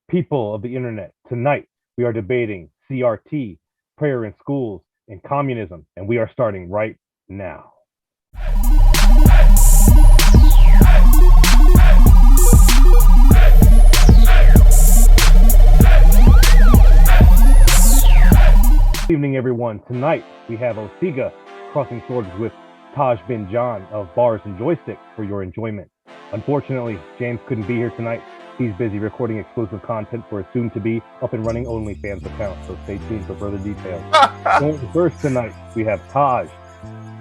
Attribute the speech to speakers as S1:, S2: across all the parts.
S1: People of the internet, tonight we are debating CRT, prayer in schools, and communism, and we are starting right now. Good evening, everyone. Tonight we have Osigah crossing swords with Taj bin John of Bars and Joysticks for your enjoyment. Unfortunately, James couldn't be here tonight. He's busy recording exclusive content for a soon-to-be up-and-running OnlyFans account, so stay tuned for further details. First tonight, we have Taj,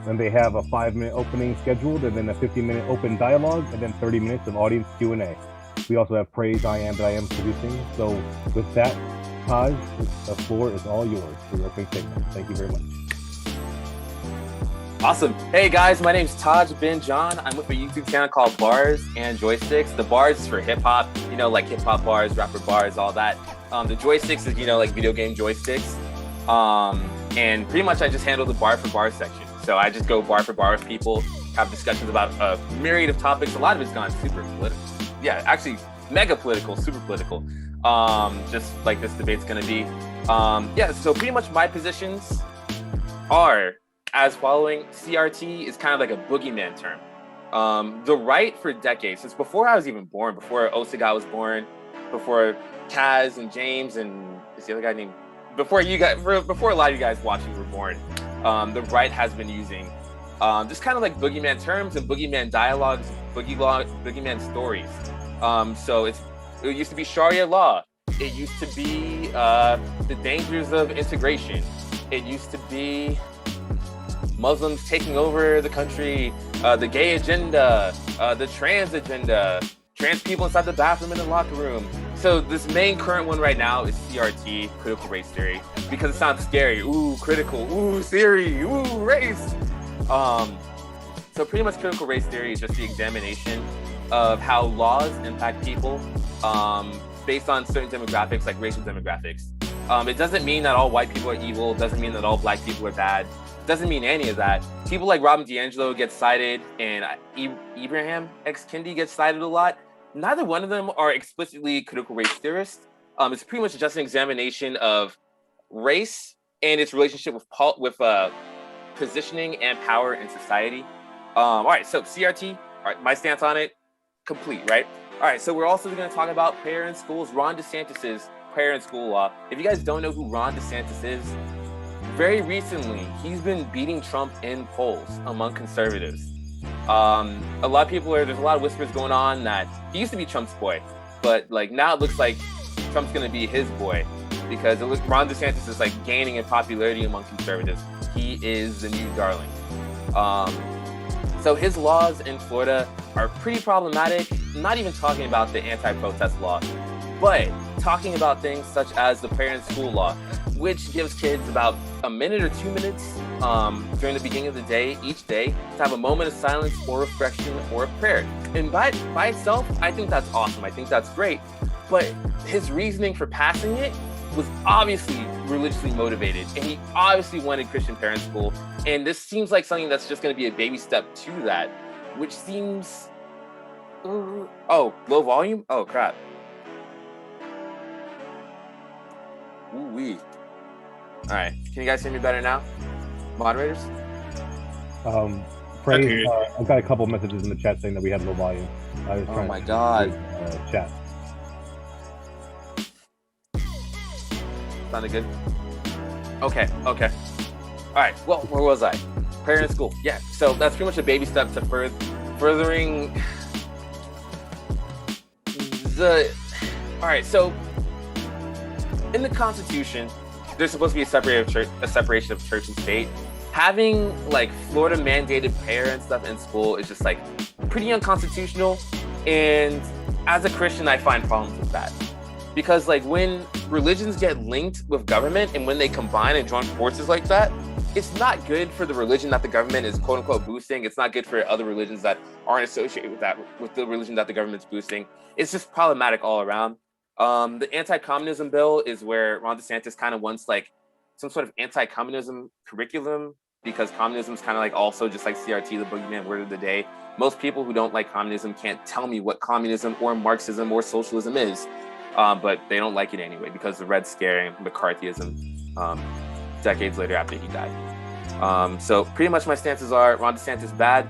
S1: and they have a 5-minute opening scheduled, and then a 50-minute open dialogue, and then 30 minutes of audience Q&A. We also have Praise I Am That I Am producing. So with that, Taj, the floor is all yours for your opening statement. Thank you very much.
S2: Awesome. Hey guys, my name's Taj bin John. I'm with a YouTube channel called Bars and Joysticks. The bars is for hip hop, like hip hop bars, rapper bars, all that. The joysticks is, like video game joysticks. And pretty much I just handle the bar for bar section. So I just go bar for bar with people, have discussions about a myriad of topics. A lot of it's gone super political. Yeah, actually mega political, super political. Just like this debate's gonna be. So pretty much my positions are as following. CRT is kind of like a boogeyman term. The right for decades, since before I was even born, before Osigah was born, before Kaz and James and is the other guy named, before a lot of you guys watching were born, the right has been using just kind of like boogeyman terms and boogeyman dialogues, boogeyman stories. So it used to be Sharia law. It used to be the dangers of integration. It used to be Muslims taking over the country, the gay agenda, the trans agenda, trans people inside the bathroom in the locker room. So this main current one right now is CRT, critical race theory, because it sounds scary. Ooh, critical. Ooh, theory. Ooh, race. So pretty much critical race theory is just the examination of how laws impact people based on certain demographics, like racial demographics. It doesn't mean that all white people are evil. It doesn't mean that all black people are bad. Doesn't mean any of that. People like Robin DiAngelo get cited, and Ibrahim X. Kendi gets cited a lot. Neither one of them are explicitly critical race theorists. It's pretty much just an examination of race and its relationship with positioning and power in society. All right, so CRT, all right, my stance on it, complete, right? All right, so we're also going to talk about prayer in schools, Ron DeSantis's prayer in school law. If you guys don't know who Ron DeSantis is, very recently, he's been beating Trump in polls among conservatives. A lot of people there's a lot of whispers going on that he used to be Trump's boy, but like now it looks like Trump's gonna be his boy because Ron DeSantis is like gaining in popularity among conservatives. He is the new darling. So his laws in Florida are pretty problematic. I'm not even talking about the anti-protest law, but talking about things such as the prayer in school law, which gives kids about a minute or 2 minutes during the beginning of the day, each day, to have a moment of silence or reflection or a prayer. And by itself, I think that's awesome. I think that's great. But his reasoning for passing it was obviously religiously motivated. And he obviously wanted Christian parent school. And this seems like something that's just going to be a baby step to that, which seems... Oh, low volume? Oh, crap. Ooh-wee. All right, can you guys hear me better now? Moderators?
S1: Praise, I've got a couple messages in the chat saying that we had low volume. I was trying to chat.
S2: Sounded good? Okay. All right, well, where was I? Prayer in school. Yeah, so that's pretty much a baby step to furthering the... All right, so in the Constitution, there's supposed to be a separation of church and state. Having like Florida mandated prayer and stuff in school is just like pretty unconstitutional. And as a Christian, I find problems with that. Because like when religions get linked with government and when they combine and join forces like that, it's not good for the religion that the government is quote unquote boosting. It's not good for other religions that aren't associated with the religion that the government's boosting. It's just problematic all around. The anti-communism bill is where Ron DeSantis kind of wants like some sort of anti-communism curriculum, because communism is kind of like also just like CRT, the boogeyman word of the day. Most people who don't like communism can't tell me what communism or Marxism or socialism is. but they don't like it anyway because of the Red Scare and McCarthyism decades later after he died. So pretty much my stances are Ron DeSantis bad,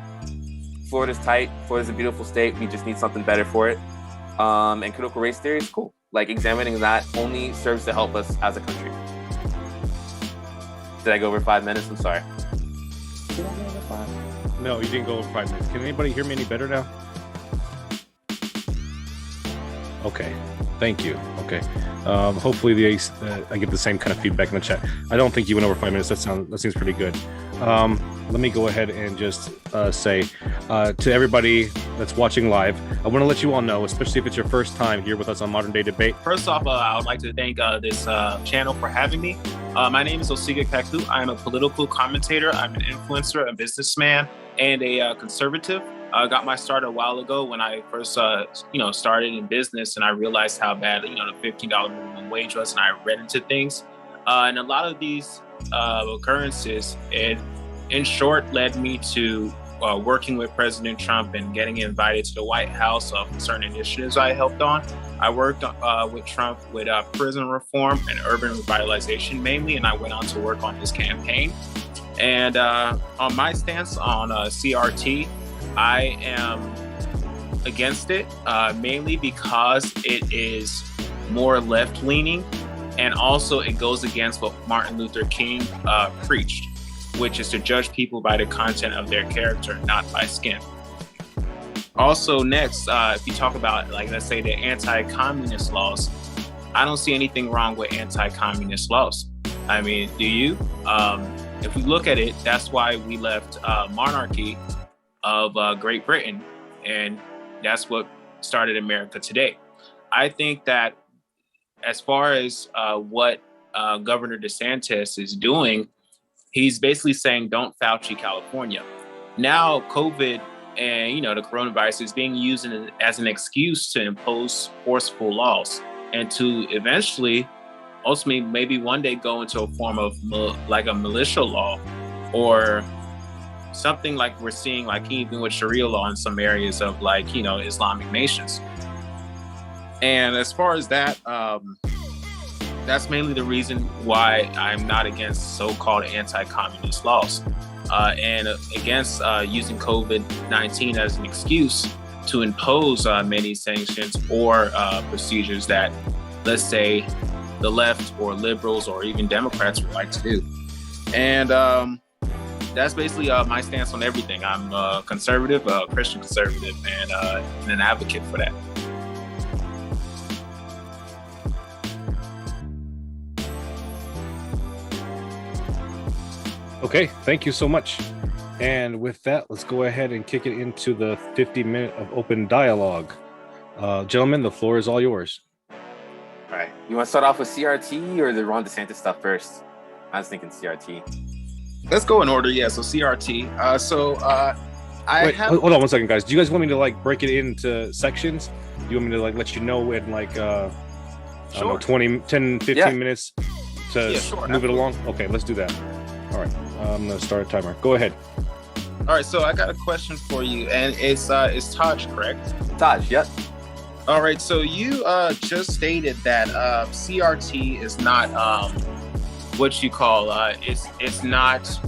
S2: Florida's tight, Florida's a beautiful state, we just need something better for it. And critical race theory is cool. Like examining that only serves to help us as a country. Did I go over 5 minutes? I'm sorry. Did I go over 5?
S1: No, you didn't go over 5 minutes. Can anybody hear me any better now? Okay, thank you. Okay, hopefully I get the same kind of feedback in the chat. I don't think you went over 5 minutes. That seems pretty good. Let me go ahead and just say to everybody that's watching live, I want to let you all know, especially if it's your first time here with us on Modern Day Debate.
S3: First off, I would like to thank this channel for having me. My name is Osigah Kakhu. I am a political commentator. I'm an influencer, a businessman, and a conservative. I got my start a while ago when I first, started in business, and I realized how bad, the $15 minimum wage was, and I read into things. And a lot of these occurrences, in short, led me to working with President Trump and getting invited to the White House for certain initiatives I helped on. I worked with Trump with prison reform and urban revitalization mainly, and I went on to work on his campaign. And on my stance on CRT, I am against it, mainly because it is more left-leaning, and also it goes against what Martin Luther King preached, which is to judge people by the content of their character, not by skin. Also, next, if you talk about, let's say the anti-communist laws, I don't see anything wrong with anti-communist laws. I mean, do you? If we look at it, that's why we left monarchy of Great Britain, and that's what started America today. I think that as far as what Governor DeSantis is doing, he's basically saying, don't Fauci California. Now, COVID and, the coronavirus is being used as an excuse to impose forceful laws and to eventually, ultimately, maybe one day go into a form of like a militia law or something like we're seeing, like even with Sharia law in some areas of Islamic nations. And as far as that, that's mainly the reason why I'm not against so-called anti-communist laws and against using COVID-19 as an excuse to impose many sanctions or procedures that, let's say, the left or liberals or even Democrats would like to do. And that's basically my stance on everything. I'm a conservative, a Christian conservative, and an advocate for that.
S1: Okay, thank you so much. And with that, let's go ahead and kick it into the 50-minute of open dialogue. Gentlemen, the floor is all yours.
S2: All right. You want to start off with CRT or the Ron DeSantis stuff first? I was thinking CRT.
S3: Let's go in order. Yeah, so CRT. Wait,
S1: hold on 1 second, guys. Do you guys want me to break it into sections? Do you want me to let you know in I don't know, 10, 15 minutes to move it along? Okay, let's do that. All right, I'm gonna start a timer. Go ahead.
S3: All right, so I got a question for you, and it's Taj, correct?
S2: Taj, yep.
S3: All right, so you just stated that CRT is not what you call it's not,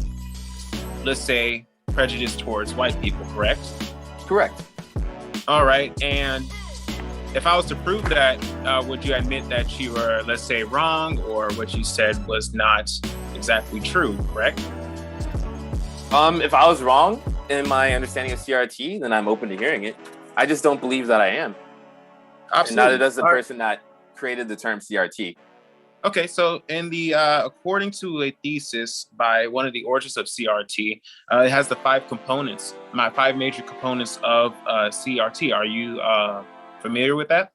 S3: let's say, prejudice towards white people, correct?
S2: Correct.
S3: All right, and if I was to prove that, would you admit that you were, let's say, wrong, or what you said was not exactly true, correct?
S2: If I was wrong in my understanding of CRT, then I'm open to hearing it. I just don't believe that I am. Absolutely. And neither does the person that created the term CRT.
S3: Okay, so in the according to a thesis by one of the authors of CRT, it has the five major components of CRT. Are you familiar with that?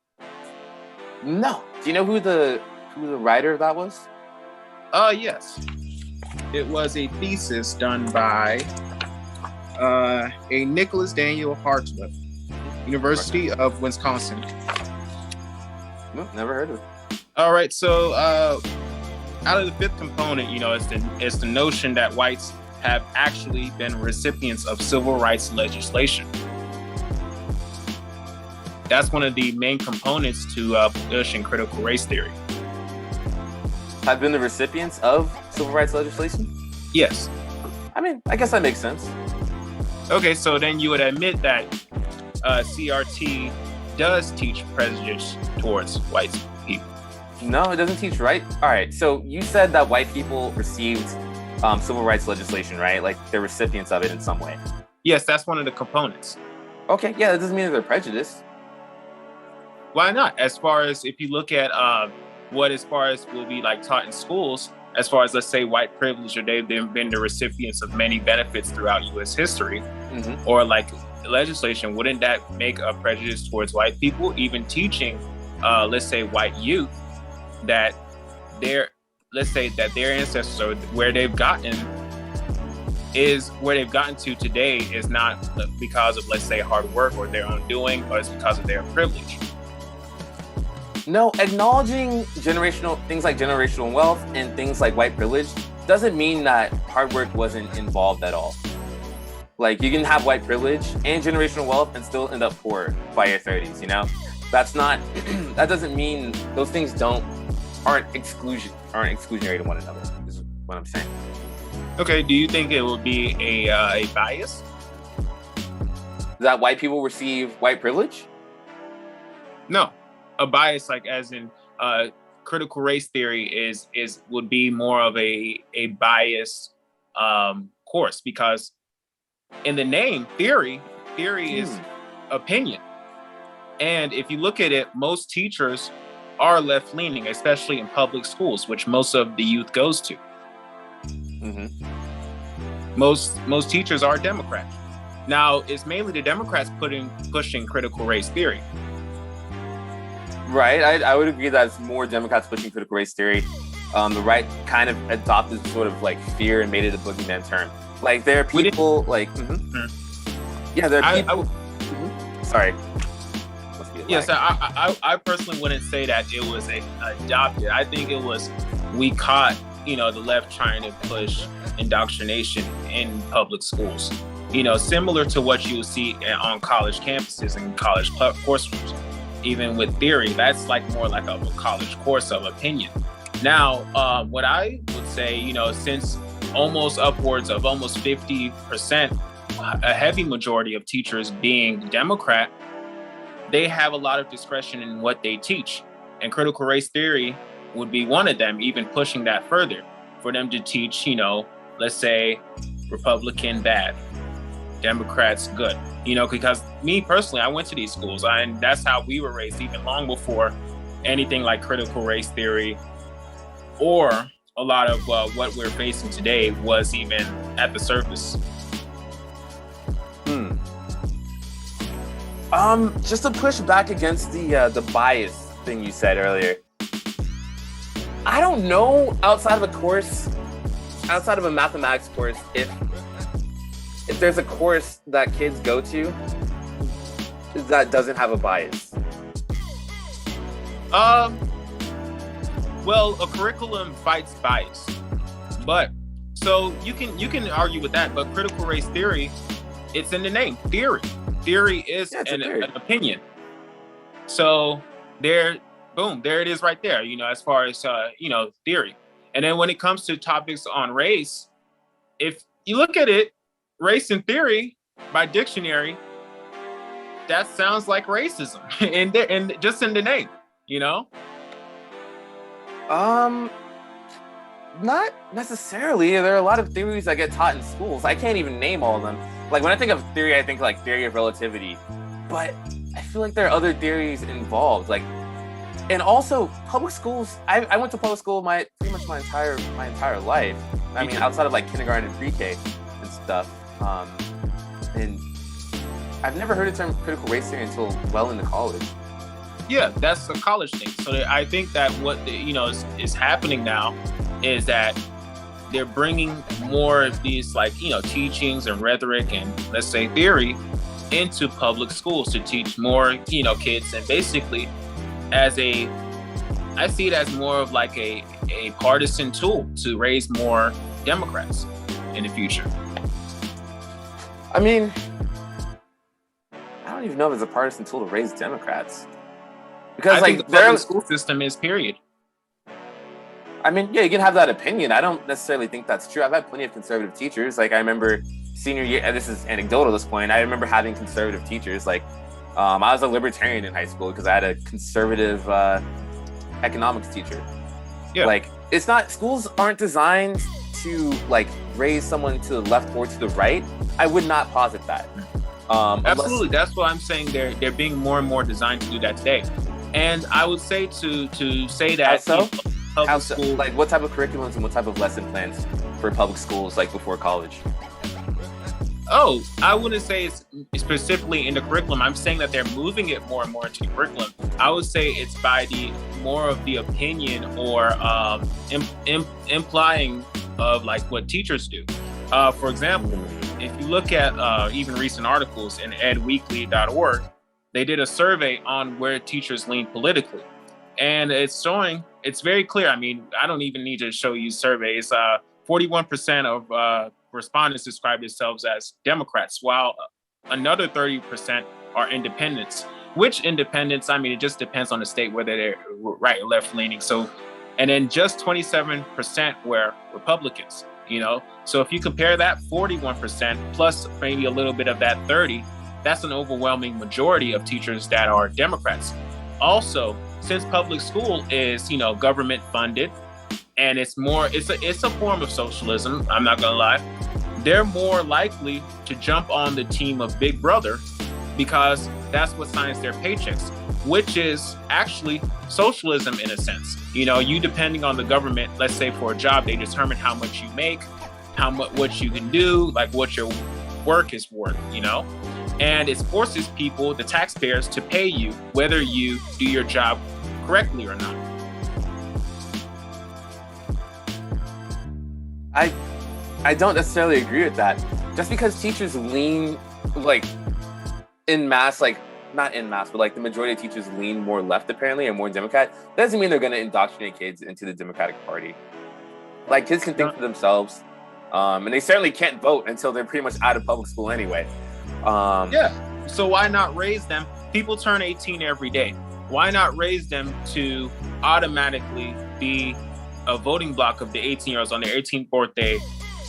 S2: No. Do you know who the writer of that was?
S3: Yes. It was a thesis done by a Nicholas Daniel Hartwell, University of Wisconsin.
S2: No, never heard of it.
S3: All right, so out of the fifth component, it's the notion that whites have actually been recipients of civil rights legislation. that's one of the main components to pushing critical race theory.
S2: Have been the recipients of civil rights legislation?
S3: Yes.
S2: I mean, I guess that makes sense.
S3: Okay, so then you would admit that CRT does teach prejudice towards white people.
S2: No, it doesn't teach right. All right, so you said that white people received civil rights legislation, right? Like they're recipients of it in some way.
S3: Yes, that's one of the components.
S2: Okay, yeah, that doesn't mean that they're prejudiced.
S3: Why not? As far as if you look at what as far as will be like taught in schools, as far as let's say white privilege, or they've been the recipients of many benefits throughout U.S. history, or like legislation, wouldn't that make a prejudice towards white people? Even teaching, let's say white youth that their ancestors or where they've gotten to today is not because of, let's say, hard work or their own doing, but it's because of their privilege.
S2: No, acknowledging things like generational wealth and things like white privilege doesn't mean that hard work wasn't involved at all. Like you can have white privilege and generational wealth and still end up poor by your 30s, you know? That doesn't mean those things aren't exclusionary to one another, is what I'm saying.
S3: Okay, do you think it would be a bias?
S2: That white people receive white privilege?
S3: No. A bias, like as in critical race theory would be more of a biased course, because in the name theory is opinion. And if you look at it, most teachers are left-leaning, especially in public schools, which most of the youth goes to. Most teachers are Democrats. Now, it's mainly the Democrats pushing critical race theory.
S2: Right, I would agree that it's more Democrats pushing critical race theory. The right kind of adopted sort of like fear and made it a boogeyman term. Like there are people like, yeah, there are people. Sorry.
S3: Yes, I personally wouldn't say that it was adopted. I think it was we caught the left trying to push indoctrination in public schools. Similar to what you see on college campuses and college courserooms. Even with theory, that's like more like a college course of opinion. Now, what I would say, since almost upwards of almost 50%, a heavy majority of teachers being Democrat, they have a lot of discretion in what they teach. And critical race theory would be one of them, even pushing that further, for them to teach, let's say Republican bad, Democrats good. Because me personally, I went to these schools and that's how we were raised, even long before anything like critical race theory or a lot of what we're facing today was even at the surface.
S2: Just to push back against the bias thing you said earlier. I don't know outside of a mathematics course, if there's a course that kids go to that doesn't have a bias.
S3: Well, a curriculum fights bias, but so you can argue with that. But critical race theory, it's in the name, theory. Theory is an opinion. So there it is right there. As far as theory, and then when it comes to topics on race, if you look at it. Race and theory by dictionary, that sounds like racism and just in the name,
S2: Not necessarily. There are a lot of theories that get taught in schools. I can't even name all of them. Like when I think of theory, I think like theory of relativity, but I feel like there are other theories involved. Like, and also public schools. I went to public school pretty much my entire life. I mean, outside of like kindergarten and pre-K and stuff. And I've never heard the term critical race theory until well into college.
S3: Yeah, that's a college thing. So I think that what is happening now is that they're bringing more of these teachings and rhetoric and let's say theory into public schools to teach more kids, and basically I see it as more of like a partisan tool to raise more Democrats in the future.
S2: I mean, I don't don't even know if it's a partisan tool to raise Democrats. Because
S3: I think the public school system is, period.
S2: I mean, yeah, you can have that opinion. I don't necessarily think that's true. I've had plenty of conservative teachers. Like, I remember senior year, and this is anecdotal at this point, I remember having conservative teachers. Like, I was a libertarian in high school because I had a conservative economics teacher.
S3: Yeah.
S2: Like, it's not, schools aren't designed to, like, raise someone to the left or to the right. I would not posit that.
S3: Absolutely. That's what I'm saying. They're being more and more designed to do that today. And I would say to say that.
S2: So?
S3: Public school,
S2: like, what type of curriculums and what type of lesson plans for public schools, like, before college?
S3: Oh, I wouldn't say it's specifically in the curriculum. I'm saying that they're moving it more and more into the curriculum. I would say it's by the more of the opinion or implying of, like, what teachers do. For example, if you look at even recent articles in edweekly.org, they did a survey on where teachers lean politically. And it's showing, it's very clear. I mean, I don't even need to show you surveys. 41% of respondents describe themselves as Democrats, while another 30% are independents. Which independents? I mean, it just depends on the state whether they're right or left leaning. So, and then just 27% were Republicans, you know? So if you compare that 41% plus maybe a little bit of that 30, that's an overwhelming majority of teachers that are Democrats. Also, since public school is, you know, government funded, and it's a form of socialism, I'm not gonna lie, they're more likely to jump on the team of Big Brother because that's what signs their paychecks, which is actually socialism in a sense. You know, you depending on the government, let's say for a job, they determine how much you make, what you can do, like what your work is worth, you know? And it forces people, the taxpayers, to pay you whether you do your job correctly or not.
S2: I don't necessarily agree with that. Just because teachers lean, like, in mass, like, not in mass, but like the majority of teachers lean more left apparently and more Democrat, doesn't mean they're going to indoctrinate kids into the Democratic Party. Like, kids can think for themselves, and they certainly can't vote until they're pretty much out of public school anyway.
S3: Yeah, so why not raise them? People turn 18 every day. Why not raise them to automatically be a voting block of the 18-year-olds on their 18th birthday?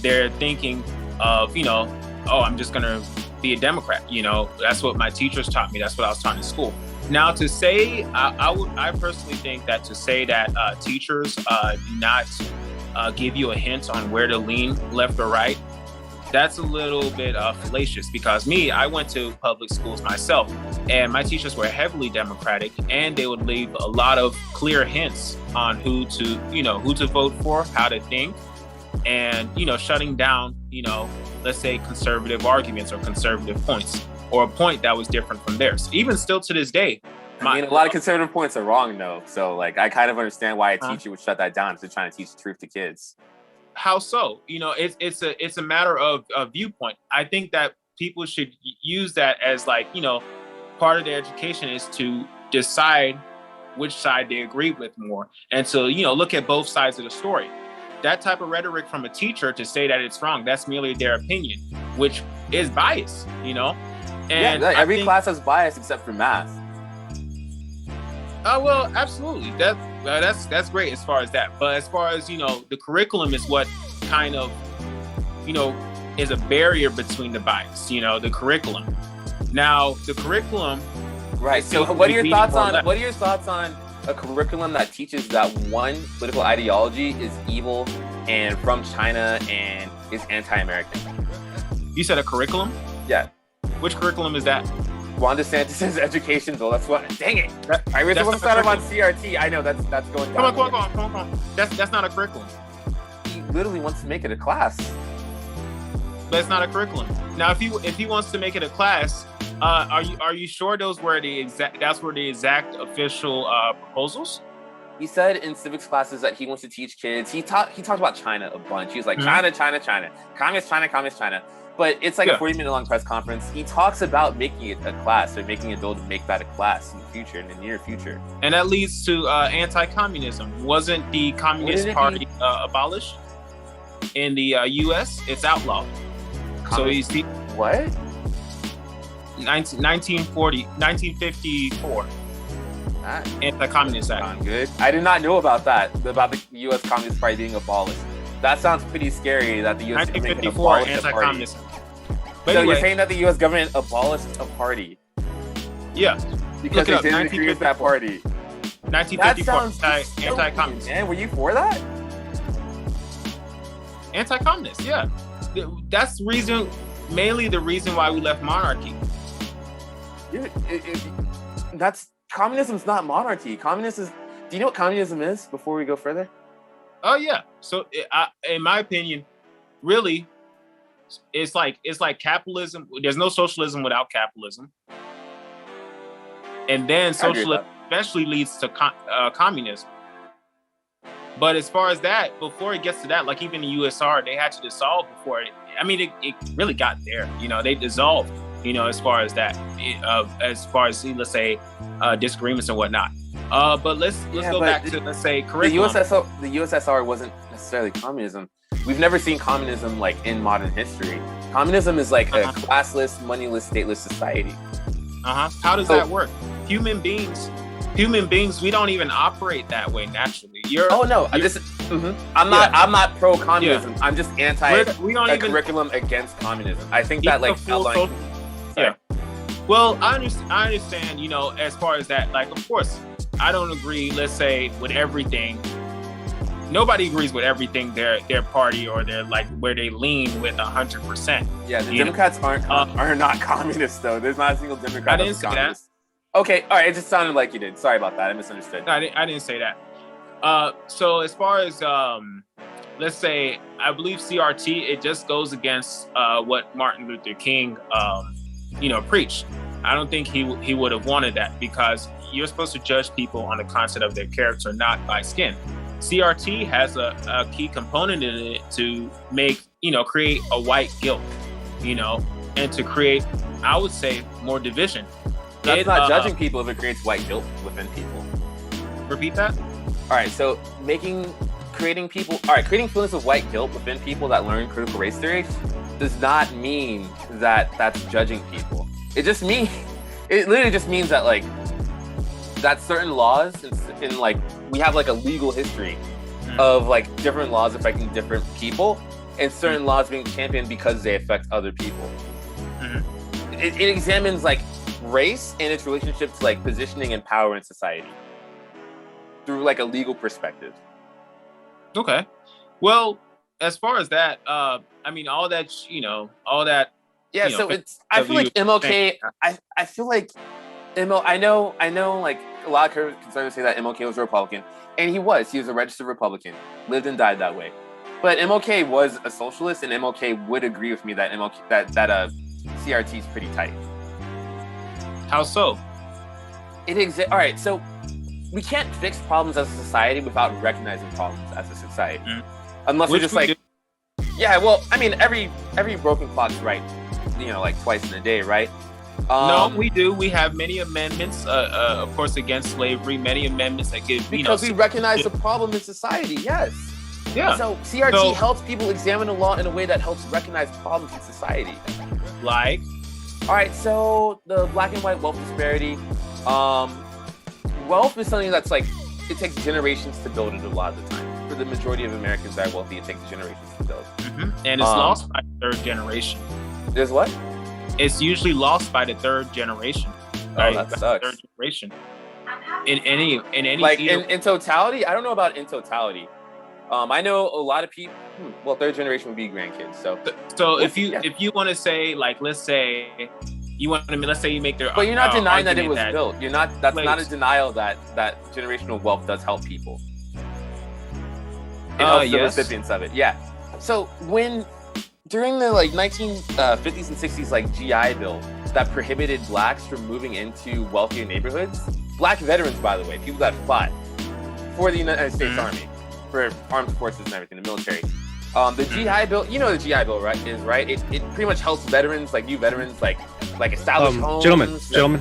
S3: They're thinking of, you know, oh, I'm just gonna be a Democrat. You know, that's what my teachers taught me. That's what I was taught in school. Now, to say, I personally think that to say that teachers do not give you a hint on where to lean left or right, that's a little bit fallacious, because I went to public schools myself, and my teachers were heavily Democratic, and they would leave a lot of clear hints on who to vote for, how to think, and, you know, shutting down, you know, let's say conservative arguments or conservative points, or a point that was different from theirs. Even still to this day,
S2: I mean, a lot of conservative points are wrong, though. So, like, I kind of understand why a teacher would shut that down if they're trying to teach the truth to kids.
S3: How so? You know, it's a matter of viewpoint. I think that people should use that as, like, you know, part of their education is to decide which side they agree with more, and to, you know, look at both sides of the story. That type of rhetoric from a teacher to say that it's wrong, that's merely their opinion, which is bias, you know? And
S2: yeah, every class has bias except for math.
S3: Well, absolutely. That's great as far as that. But as far as, you know, the curriculum is what kind of, you know, is a barrier between the bias, you know, the curriculum. Now, the curriculum.
S2: Right. So what are your thoughts on a curriculum that teaches that one political ideology is evil and from China and is anti-American?
S3: You said a curriculum?
S2: Yeah.
S3: Which curriculum is that?
S2: Ron DeSantis' education bill. That's what. Dang it! I really want to start him on CRT. I know that's going down.
S3: Come on. That's not a curriculum.
S2: He literally wants to make it a class.
S3: But it's not a curriculum. Now, if he wants to make it a class, are you sure that's where the exact official proposals?
S2: He said in civics classes that he wants to teach kids. He talked about China a bunch. He was like, China, communist China. But it's like a 40-minute long press conference. He talks about making it a class, or making a bill to make that a class in the future, in the near future.
S3: And that leads to anti-communism. Wasn't the Communist Party abolished in the U.S.? It's outlawed. So you see
S2: what?
S3: 1954
S2: That
S3: Anti-Communist Act.
S2: sounds good. I did not know about that, about the U.S. Communist Party being abolished. That sounds pretty scary that the U.S. government can
S3: 1954
S2: abolish a party.
S3: Anti-Communist. But
S2: So
S3: anyway,
S2: you're saying that the U.S. government abolished a party
S3: yeah,
S2: because
S3: Look it
S2: they
S3: up,
S2: didn't agree with that party? That
S3: 1954
S2: sounds
S3: anti-communist.
S2: Man, were you for that?
S3: Anti-communist, yeah. That's the reason, mainly the reason why we left monarchy.
S2: That's communism's not monarchy. Communism is. Do you know what communism is? Before we go further.
S3: Oh yeah. So in my opinion, really, it's like capitalism. There's no socialism without capitalism, and then socialism eventually leads to communism. But as far as that, before it gets to that, like even the USSR, they had to dissolve before it. I mean, it really got there. You know, they dissolved. You know, as far as that, as far as let's say disagreements and whatnot. But let's go back to, let's say, curriculum.
S2: The USSR wasn't necessarily communism. We've never seen communism like in modern history. Communism is like a classless, moneyless, stateless society.
S3: How does that work? Human beings, we don't even operate that way naturally. I'm
S2: not pro communism. Yeah. I'm just anti curriculum against communism. I think that like
S3: yeah. Well, I understand, you know, as far as that, like, of course, I don't agree, let's say, with everything. Nobody agrees with everything their party or their, like, where they lean with 100%.
S2: Yeah, the Democrats are not communists, though. There's not a single Democrat
S3: that's communist.
S2: Okay, all right, it just sounded like you did. Sorry about that. I misunderstood.
S3: No, I didn't say that. So as far as, let's say, I believe CRT, it just goes against what Martin Luther King, preached. I don't think he would have wanted that, because you're supposed to judge people on the content of their character, not by skin. CRT has a key component in it to make, create a white guilt, and to create, I would say, more division.
S2: That's not judging people if it creates white guilt within people.
S3: Repeat that?
S2: All right, so creating feelings of white guilt within people that learn critical race theory does not mean that that's judging people. It literally just means that like that certain laws in like we have like a legal history of like different laws affecting different people and certain laws being championed because they affect other people. It examines like race and its relationship to like positioning and power in society through like a legal perspective.
S3: Okay. Well, as far as that, I mean, all that.
S2: Yeah, so it's. I feel like MLK. I feel like I know. Like a lot of conservatives say that MLK was a Republican, and he was. He was a registered Republican, lived and died that way. But MLK was a socialist, and MLK would agree with me that CRT is pretty tight.
S3: How so?
S2: All right, so we can't fix problems as a society without recognizing problems as a society, unless we're just like. Yeah, well, I mean, every broken clock's right, like twice in a day, right?
S3: No, we do. We have many amendments, of course, against slavery. Many amendments that give
S2: because we recognize the problem in society. Yes.
S3: Yeah.
S2: So CRT helps people examine the law in a way that helps recognize problems in society.
S3: Like.
S2: All right. So the black and white wealth disparity. Wealth is something that's like it takes generations to build it a lot of the time. For the majority of Americans that are wealthy, it takes generations to build.
S3: And it's lost by the third generation.
S2: There's what?
S3: It's usually lost by the third generation.
S2: That sucks.
S3: Third generation. In any
S2: like in totality, I don't know about in totality. I know a lot of people. Well, third generation would be grandkids. So
S3: if you want to say, like, let's say you make their.
S2: But you're not denying that it was built. You're not. That's not a denial that generational wealth does help people. It helps the recipients of it. Yeah. So during the like 1950s and 60s like GI Bill that prohibited blacks from moving into wealthier neighborhoods, black veterans, by the way, people that fought for the United States Army, for armed forces and everything, the military. The GI Bill, the GI Bill, right? It pretty much helps veterans, like new veterans, like establish homes.
S1: Gentlemen,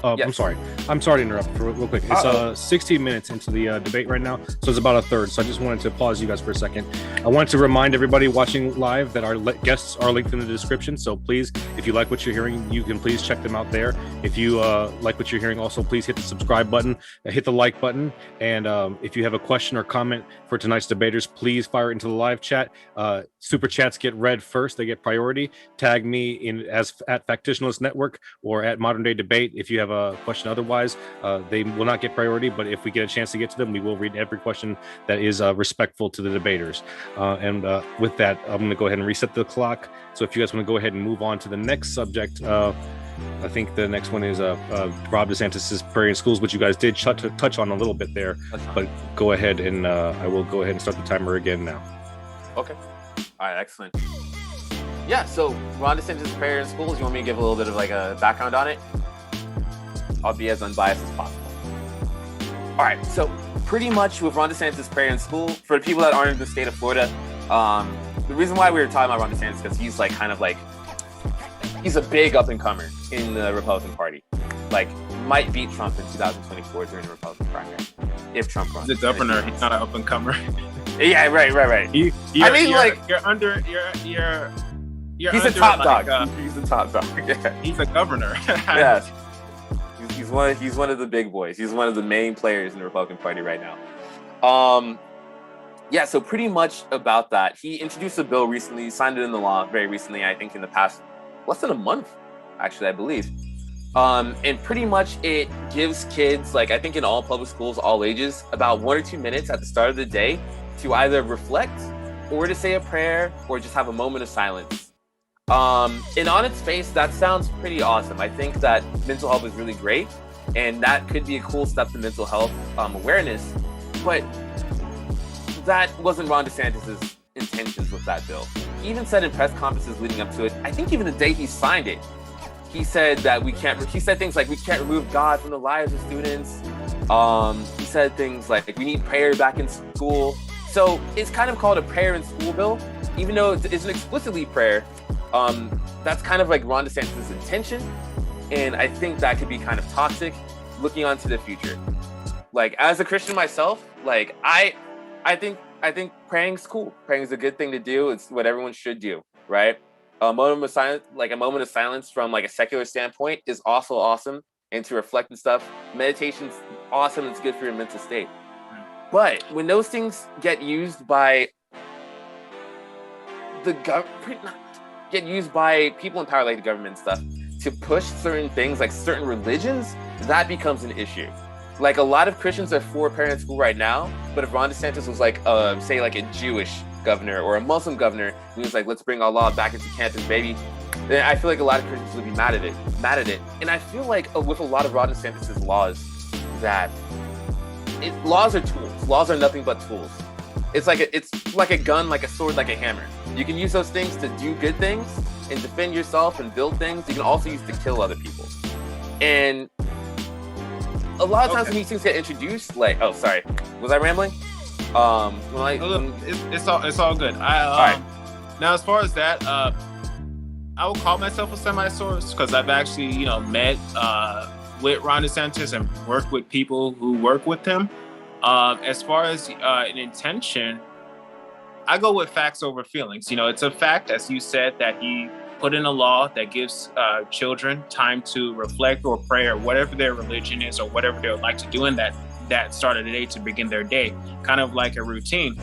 S1: I'm sorry. I'm sorry to interrupt real quick. It's 16 minutes into the debate right now, so it's about a third. So I just wanted to pause you guys for a second. I wanted to remind everybody watching live that our guests are linked in the description. So please, if you like what you're hearing, you can please check them out there. If you like what you're hearing, also please hit the subscribe button, hit the like button, and if you have a question or comment for tonight's debaters, please fire it into the live chat. Super chats get read first; they get priority. Tag me in as at Factitionalist Network or at Modern Day Debate if you have a question. Otherwise, they will not get priority, but if we get a chance to get to them, we will read every question that is respectful to the debaters. And with that, I'm going to go ahead and reset the clock. So if you guys want to go ahead and move on to the next subject, I think the next one is Rob DeSantis' prayer in schools, which you guys did touch on a little bit there. But go ahead and I will go ahead and start the timer again now.
S2: Okay. All right, excellent. Yeah, so Ron DeSantis' prayer in schools, you want me to give a little bit of like a background on it? I'll be as unbiased as possible. All right, so pretty much with Ron DeSantis' prayer in school, for the people that aren't in the state of Florida, the reason why we were talking about Ron DeSantis is because he's like kind of like, he's a big up-and-comer in the Republican Party. Like, might beat Trump in 2024 during the Republican primary, if Trump runs.
S3: He's a governor, he's not an up-and-comer.
S2: Yeah, right. He's a top dog. He's a top dog. Yeah.
S3: He's a governor.
S2: Yes. He's one of the big boys. He's one of the main players in the Republican Party right now. Yeah, so pretty much about that. He introduced a bill recently, signed it into law very recently, I think in the past less than a month, actually, I believe. And pretty much it gives kids, like I think in all public schools, all ages, about 1 or 2 minutes at the start of the day to either reflect or to say a prayer or just have a moment of silence. And on its face, that sounds pretty awesome. I think that mental health is really great, and that could be a cool step to mental health awareness. But that wasn't Ron DeSantis' intentions with that bill. He even said in press conferences leading up to it, I think even the day he signed it, he said that he said things like, we can't remove God from the lives of students. He said things like, we need prayer back in school. So it's kind of called a prayer in school bill, even though it isn't explicitly prayer. That's kind of like Ron DeSantis' intention, and I think that could be kind of toxic looking onto the future. Like, as a Christian myself, like I think praying's cool. Praying is a good thing to do. It's what everyone should do, right? A moment of silence from like a secular standpoint is also awesome, and to reflect and stuff. Meditation's awesome. It's good for your mental state. But when those things get used by the government, get used by people in power like the government and stuff to push certain things, like certain religions, that becomes an issue. Like, a lot of Christians are for prayer in school right now, but if Ron DeSantis was like, say like a Jewish governor or a Muslim governor, and he was like, let's bring Allah back into campus, baby, then I feel like a lot of Christians would be mad at it. And I feel like with a lot of Ron DeSantis' laws, that laws are tools. Laws are nothing but tools. It's like a gun, like a sword, like a hammer. You can use those things to do good things and defend yourself and build things. You can also use to kill other people. And a lot of times when these things get introduced, like, oh, sorry, was I rambling?
S3: It's all good. All right. Now, as far as that, I would call myself a semi-source because I've actually, met with Ron DeSantis and worked with people who work with him. As far as an intention, I go with facts over feelings. It's a fact, as you said, that he put in a law that gives children time to reflect or pray or whatever their religion is or whatever they would like to do in that start of the day to begin their day, kind of like a routine.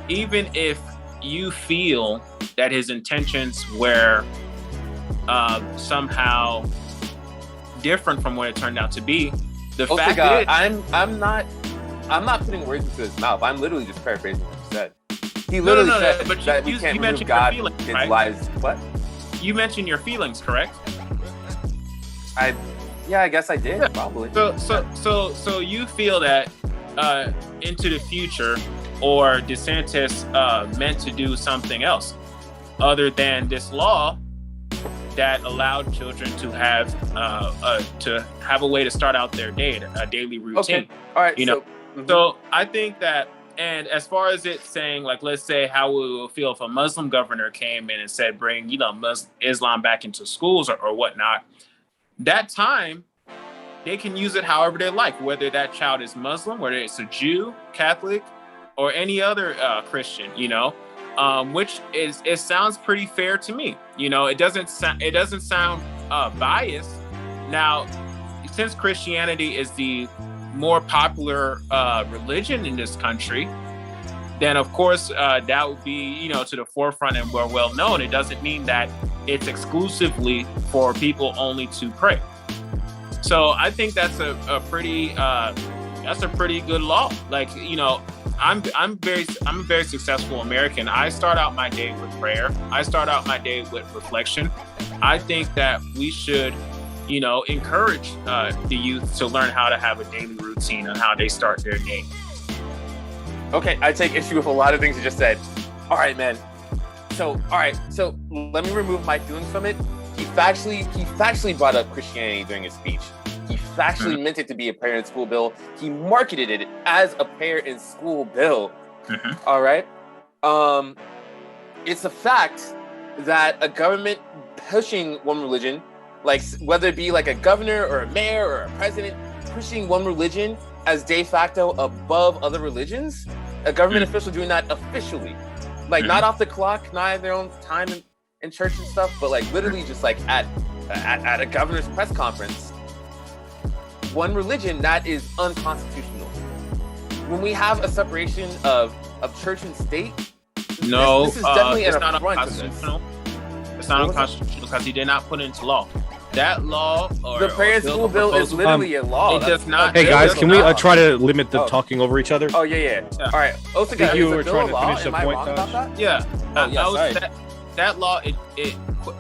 S3: Even if you feel that his intentions were somehow different from what it turned out to be, the fact is,
S2: I'm not putting words into his mouth. I'm literally just paraphrasing what you said. He literally said that we can't remove God from his lives. What?
S3: You mentioned your feelings, correct?
S2: I guess I did, probably.
S3: So you feel that into the future, or DeSantis meant to do something else other than this law that allowed children to have a way to start out their day, a daily routine.
S2: Okay. All right.
S3: So I think that, and as far as it saying, like, let's say how we will feel if a Muslim governor came in and said, bring, Islam back into schools or whatnot. that time, they can use it however they like, whether that child is Muslim, whether it's a Jew, Catholic, or any other Christian, which it sounds pretty fair to me. It doesn't sound biased. Now, since Christianity is the more popular religion in this country, then of course that would be to the forefront and we're well known. It doesn't mean that it's exclusively for people only to pray. So I think that's a pretty good law. Like, I'm a very successful American. I start out my day with prayer. I start out my day with reflection. I think that we should, encourage the youth to learn how to have a daily routine and how they start their day.
S2: Okay, I take issue with a lot of things you just said. All right, man. So let me remove my feelings from it. He factually brought up Christianity during his speech. He factually meant it to be a prayer in school bill. He marketed it as a prayer in school bill. All right. It's a fact that a government pushing one religion, like whether it be like a governor or a mayor or a president, pushing one religion as de facto above other religions, a government official doing that officially, like not off the clock, not in their own time in church and stuff, but like literally just like at a governor's press conference. One religion, that is unconstitutional. When we have a separation of church and state, this is definitely
S3: it's
S2: an
S3: not
S2: affront.
S3: unconstitutional. It's not unconstitutional because he did not put it into law. That law, or
S2: the prayer in school bill is literally a law.
S3: It does not.
S1: Hey guys, can we try to limit the talking over each other?
S2: Oh yeah. All right.
S1: think
S2: Osigah,
S1: you
S2: is
S1: were
S2: a bill
S1: trying
S2: a
S1: to
S2: law?
S1: finish the
S2: Am I
S1: point,
S2: wrong about
S1: Tosh?
S2: that?
S3: Yeah. That law.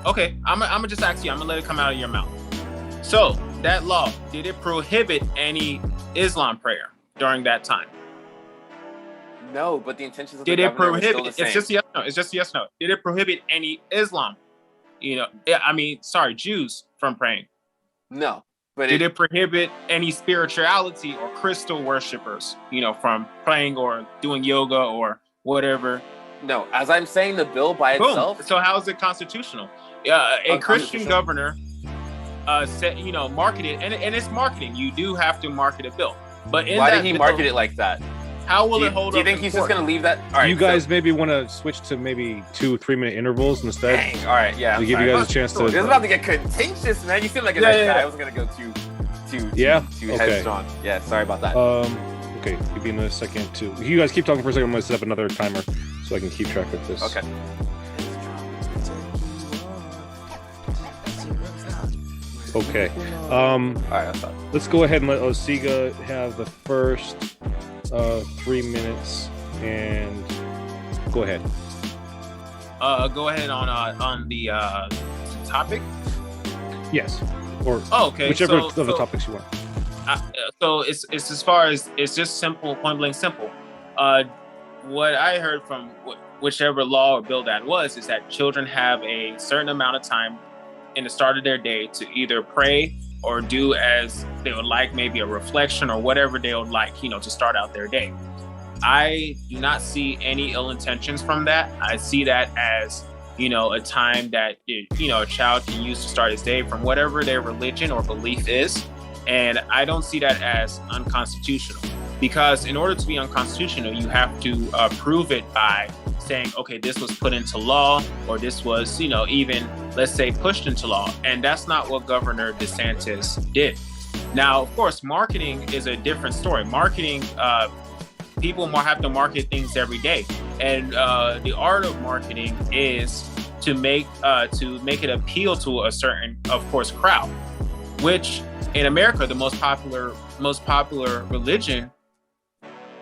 S3: Okay. I'm gonna just ask you. I'm gonna let it come out of your mouth. So that law, did it prohibit any Islam prayer during that time?
S2: No, but the intentions of
S3: Did
S2: the
S3: it
S2: government were still
S3: prohibit?
S2: the same.
S3: It's just yes no. It's just yes no. Did it prohibit any Islam? Jews from praying?
S2: No, but
S3: Did it prohibit any spirituality or crystal worshipers, from praying or doing yoga or whatever?
S2: No, as I'm saying, the bill by itself.
S3: So how is it constitutional? A Christian governor said, marketed, and it's marketing. You do have to market a bill. But
S2: Why did he market it like that?
S3: How will it hold up?
S2: Do you think he's just going to leave that? All right,
S1: you guys maybe want to switch to maybe 2-3 minute intervals instead?
S2: Dang, all right, yeah.
S1: To give you guys a chance to.
S2: It's about to get contentious, man. You seem like a nice guy. I wasn't going to go too headstrong. Yeah, sorry about that.
S1: Okay, give me a second to. You guys keep talking for a second. I'm going to set up another timer so I can keep track of this.
S2: Okay.
S1: Okay.
S2: All right, that's fine.
S1: Let's go ahead and let Osigah have the first 3 minutes, and go ahead.
S3: Go ahead on the topic.
S1: Yes, or
S3: okay,
S1: whichever of the topics you want.
S3: So it's as far as it's just simple, point blank simple. What I heard from whichever law or bill that was is that children have a certain amount of time in the start of their day to either pray or do as they would like, maybe a reflection or whatever they would like, to start out their day. I do not see any ill intentions from that. I see that as, a time that, a child can use to start his day from whatever their religion or belief is. And I don't see that as unconstitutional, because in order to be unconstitutional, you have to prove it by saying, okay, this was put into law, or this was, even, let's say, pushed into law. And that's not what Governor DeSantis did. Now, of course, marketing is a different story. Marketing, people have to market things every day. And the art of marketing is to make it appeal to a certain, of course, crowd, which in America, the most popular religion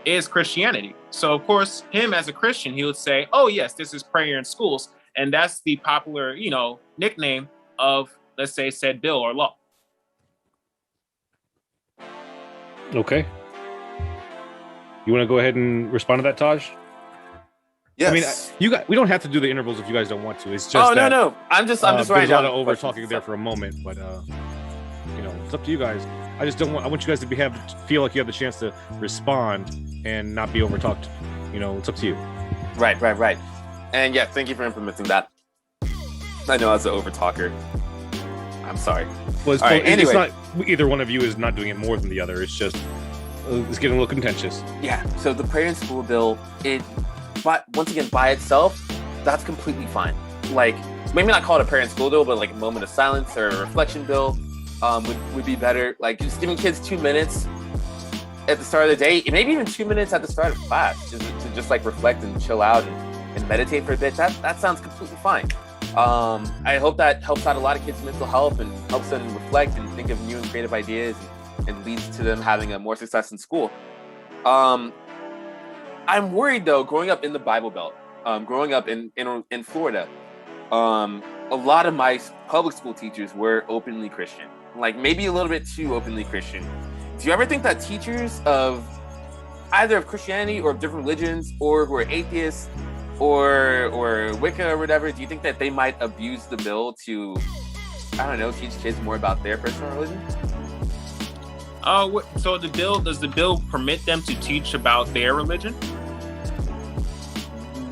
S3: is Christianity. So of course, him as a Christian, he would say, oh yes, this is prayer in schools. And that's the popular, nickname of, let's say, said bill or law.
S1: Okay. You want to go ahead and respond to that, Taj?
S2: Yes.
S1: I mean, we don't have to do the intervals if you guys don't want to. It's just
S2: no. I'm just
S1: there's
S2: writing
S1: a lot
S2: down
S1: of over
S2: questions.
S1: talking there for a moment, but it's up to you guys. I just I want you guys to feel like you have the chance to respond and not be over talked. It's up to you.
S2: Right. And yeah, thank you for implementing that. I know as an over talker. I'm sorry.
S1: Well, it's,
S2: All right,
S1: it's
S2: anyway.
S1: not either one of you is not doing it more than the other. It's just it's getting a little contentious.
S2: Yeah. So the prayer in school bill, but once again, by itself, that's completely fine. Like, maybe not call it a prayer in school bill, but like a moment of silence or a reflection bill would be better. Like, just giving kids 2 minutes at the start of the day, maybe even 2 minutes at the start of class, to just like reflect and chill out and meditate for a bit. That sounds completely fine. I hope that helps out a lot of kids' mental health and helps them reflect and think of new and creative ideas and leads to them having a more success in school. I'm worried though, growing up in the Bible Belt, growing up in Florida, a lot of my public school teachers were openly Christian, like maybe a little bit too openly Christian. Do you ever think that teachers of either of Christianity or of different religions, or who are atheists or Wicca or whatever, do you think that they might abuse the bill to, I don't know, teach kids more about their personal religion?
S3: So does the bill permit them to teach about their religion?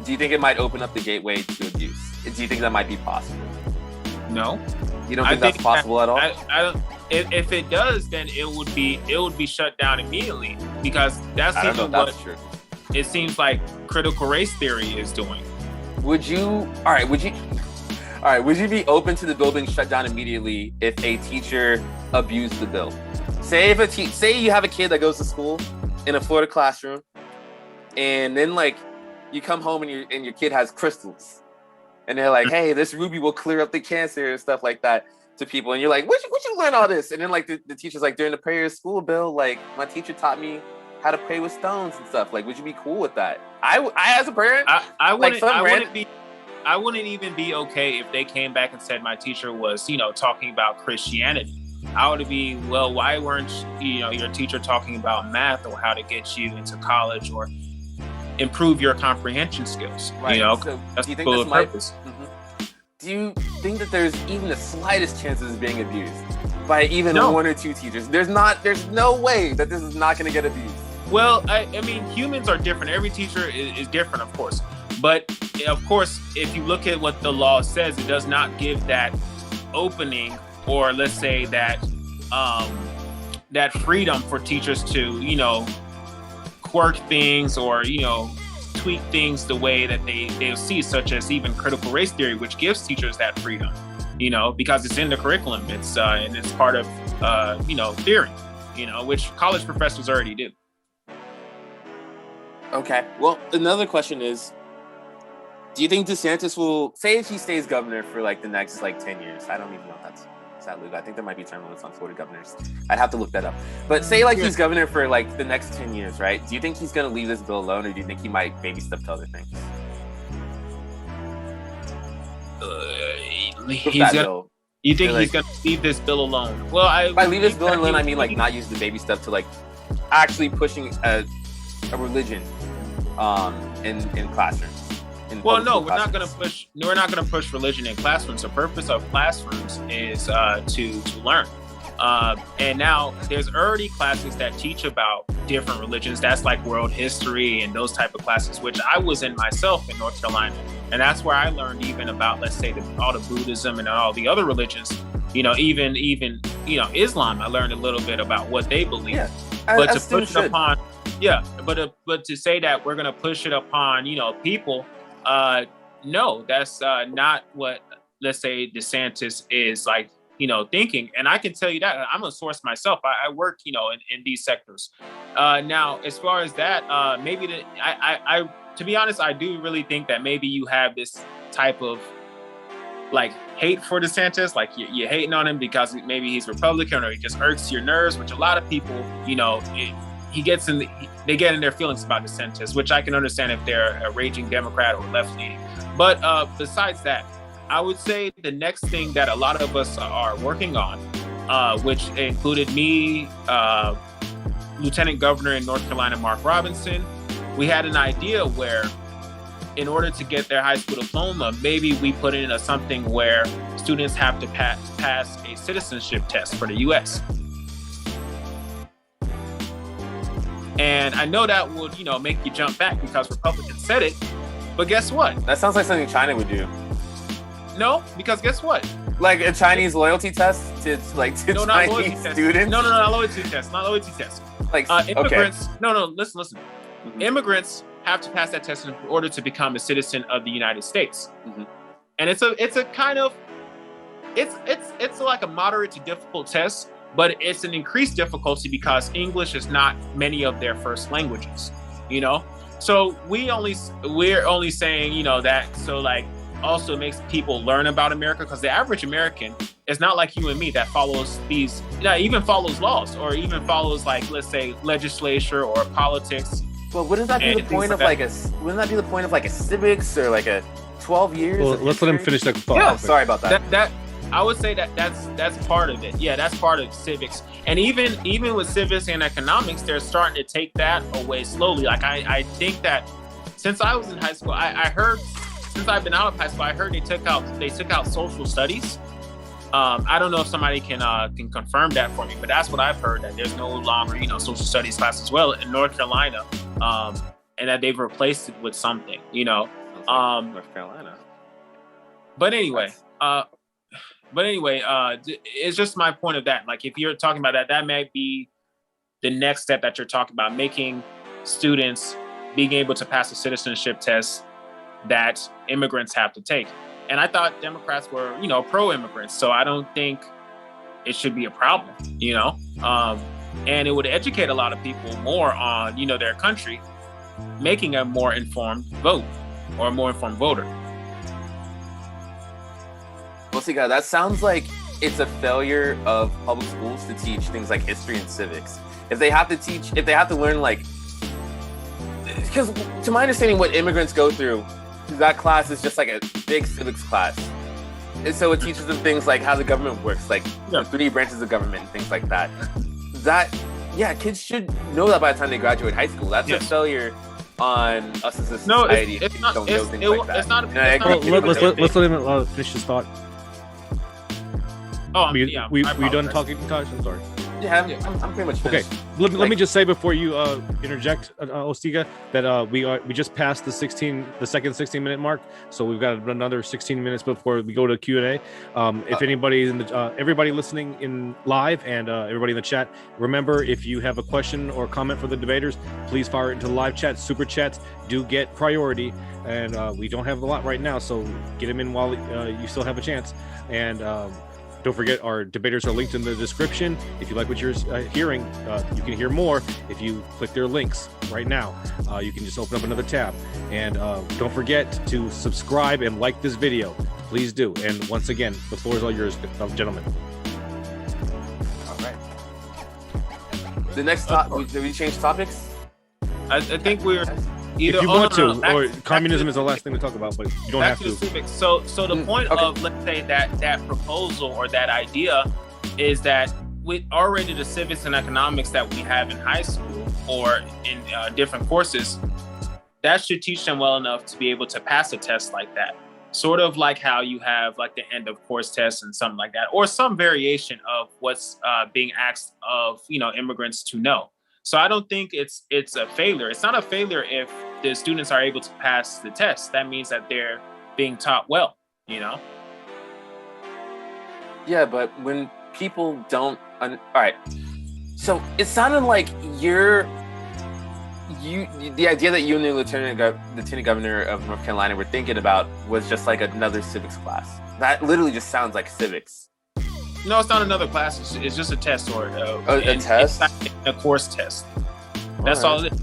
S2: Do you think it might open up the gateway to abuse? Do you think that might be possible?
S3: No.
S2: You don't think that's possible at all?
S3: I don't. If it does, then it would be shut down immediately, because that's even what true. It seems like critical race theory is doing.
S2: Would you be open to the bill being shut down immediately if a teacher abused the bill? Say you have a kid that goes to school in a Florida classroom, and then like you come home and your kid has crystals, and they're like, "Hey, this ruby will clear up the cancer," and stuff like that to people, and you're like, "What you learn all this?" And then like the teacher's like, "During the prayer school bill, like my teacher taught me how to pray with stones and stuff." Like, would you be cool with that? I as a parent,
S3: I wouldn't even be okay if they came back and said my teacher was, talking about Christianity. I would be, well, why weren't your teacher talking about math or how to get you into college or improve your comprehension skills?
S2: Right. So
S3: that's
S2: do you
S3: the
S2: think
S3: purpose.
S2: Do you think that there's even the slightest chance of this being abused by even one or two teachers? There's no way that this is not going to get abused.
S3: Well, I mean, humans are different. Every teacher is different, of course. But of course, if you look at what the law says, it does not give that opening, or let's say that that freedom for teachers to, quirk things or, tweak things the way that they'll see, such as even critical race theory, which gives teachers that freedom, because it's in the curriculum. It's and it's part of theory, which college professors already do. Okay.
S2: Well, another question is, do you think DeSantis will, say if he stays governor for like the next 10 years? I don't even know if that's legal. I think there might be term limits on Florida governors. I'd have to look that up. But say he's governor for the next 10 years, right? Do you think he's going to leave this bill alone, or do you think he might maybe step to other things?
S3: You think he's going to leave this bill alone? Well,
S2: by leave this bill alone, I mean not use the baby stuff to actually pushing a religion in classrooms. We're not going to push religion in classrooms. The purpose of classrooms is to learn.
S3: And now there's already classes that teach about different religions. That's like world history and those type of classes, which I was in myself in North Carolina. And that's where I learned even about, let's say, all the Buddhism and all the other religions, even Islam. I learned a little bit about what they believe.
S2: Yeah,
S3: but to push it upon, but to say that we're going to push it upon, people, no, that's not what, let's say, DeSantis is thinking. And I can tell you that I'm a source myself. I work, in these sectors. Now, as far as that, maybe I to be honest, I do really think that maybe you have this type of hate for DeSantis, you're hating on him because maybe he's Republican or he just irks your nerves, which a lot of people, they get in their feelings about DeSantis, which I can understand if they're a raging Democrat or left-leaning. But besides that, I would say the next thing that a lot of us are working on, which included me, Lieutenant Governor in North Carolina, Mark Robinson, we had an idea where in order to get their high school diploma, maybe we put in something where students have to pass a citizenship test for the U.S. And I know that would, make you jump back because Republicans said it. But guess what?
S2: That sounds like something China would do.
S3: No, because guess what?
S2: Like a Chinese loyalty test to
S3: No, not loyalty
S2: Chinese
S3: test.
S2: students?
S3: No, not loyalty test. Not loyalty test.
S2: Like
S3: immigrants.
S2: okay.
S3: No, listen.
S2: Mhm.
S3: Immigrants have to pass that test in order to become a citizen of the United States.
S2: Mhm.
S3: And it's a kind of it's like a moderate to difficult test, but it's an increased difficulty because English is not many of their first languages, you know? So we're only saying, you know, that so like also makes people learn about America, because the average American is not like you and me that follows even follows laws or even follows, like, let's say, legislature or politics.
S2: Well, wouldn't that be the point of wouldn't that be the point of like a civics or like a 12 years?
S1: Well, let's let him finish that thought.
S2: Yeah, sorry about that.
S3: That I would say that's part of it. Yeah, that's part of civics. And even with civics and economics, they're starting to take that away slowly. Like I think that since I was in high school, I heard, since I've been out of high school, I heard they took out social studies. I don't know if somebody can confirm that for me, but that's what I've heard, that there's no longer, you know, social studies class as well in North Carolina, and that they've replaced it with something, you know.
S2: North Carolina.
S3: But anyway, it's just my point of that. Like, if you're talking about that, that might be the next step that you're talking about, making students being able to pass a citizenship test that immigrants have to take. And I thought Democrats were, you know, pro-immigrants, so I don't think it should be a problem, you know. And it would educate a lot of people more on, you know, their country, making a more informed vote or a more informed voter.
S2: Well, see, guys, that sounds like it's a failure of public schools to teach things like history and civics. If they have to learn, like, because to my understanding, what immigrants go through, that class is just like a big civics class. And so it teaches them things like how the government works, like the 3 branches of government and things like that. Kids should know that by the time they graduate high school. That's a failure on us as a society.
S3: It's not. Let's
S1: let him finish his thought.
S3: Oh,
S1: were you done talking, Taj? I'm sorry.
S2: Yeah, I'm pretty much finished.
S1: Okay, let me just say before you interject, Osigah, that we just passed the second 16-minute mark, so we've got another 16 minutes before we go to Q&A. If anybody everybody listening in live and everybody in the chat, remember, if you have a question or comment for the debaters, please fire it into the live chat. Super chats do get priority, and we don't have a lot right now, so get them in while you still have a chance. And don't forget, our debaters are linked in the description. If you like what you're hearing, you can hear more if you click their links right now. You can just open up another tab. And don't forget to subscribe and like this video. Please do. And once again, the floor is all yours, gentlemen.
S2: All right. The next topic, did we change topics?
S3: I think we're... Either,
S1: if you want to, communism is the last thing to talk about, but you don't have to.
S3: Civics. So the point of, let's say, that proposal or that idea is that with already the civics and economics that we have in high school or in different courses, that should teach them well enough to be able to pass a test like that. Sort of like how you have like the end of course test and something like that, or some variation of what's being asked of, you know, immigrants to know. So I don't think it's a failure. It's not a failure if the students are able to pass the test. That means that they're being taught well, you know?
S2: Yeah, but when people don't... all right. So it sounded like the idea that you and the lieutenant governor of North Carolina were thinking about was just like another civics class. That literally just sounds like civics.
S3: No, it's not another class. It's just a test or
S2: a test,
S3: a course test. That's all it is.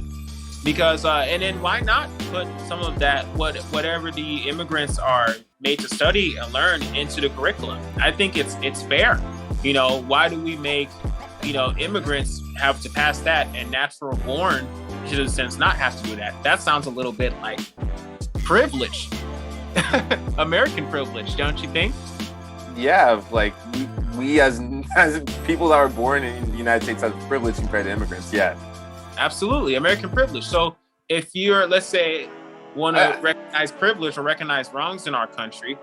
S3: Because and then why not put some of that whatever the immigrants are made to study and learn into the curriculum? I think it's fair. You know, why do we make, you know, immigrants have to pass that and natural born citizens not have to do that? That sounds a little bit like privilege, American privilege, don't you think?
S2: Yeah, like we as people that are born in the United States have privilege compared to immigrants. Yeah, absolutely,
S3: American privilege. So if you're, let's say, want to recognize privilege or recognize wrongs in our country,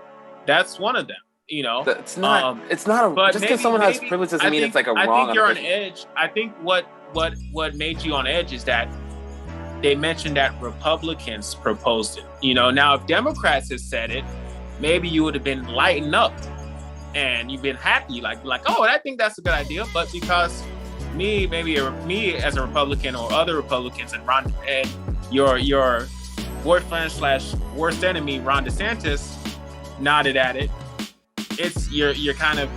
S3: that's one of them. You know,
S2: it's not. It's not. But just because someone has privilege doesn't mean it's like a wrong.
S3: I think you're on edge. I think what made you on edge is that they mentioned that Republicans proposed it. You know, now if Democrats had said it, maybe you would have been lightened up and you've been happy, like, oh, I think that's a good idea. But because me as a Republican or other Republicans and your boyfriend / worst enemy, Ron DeSantis, nodded at it, you're kind of,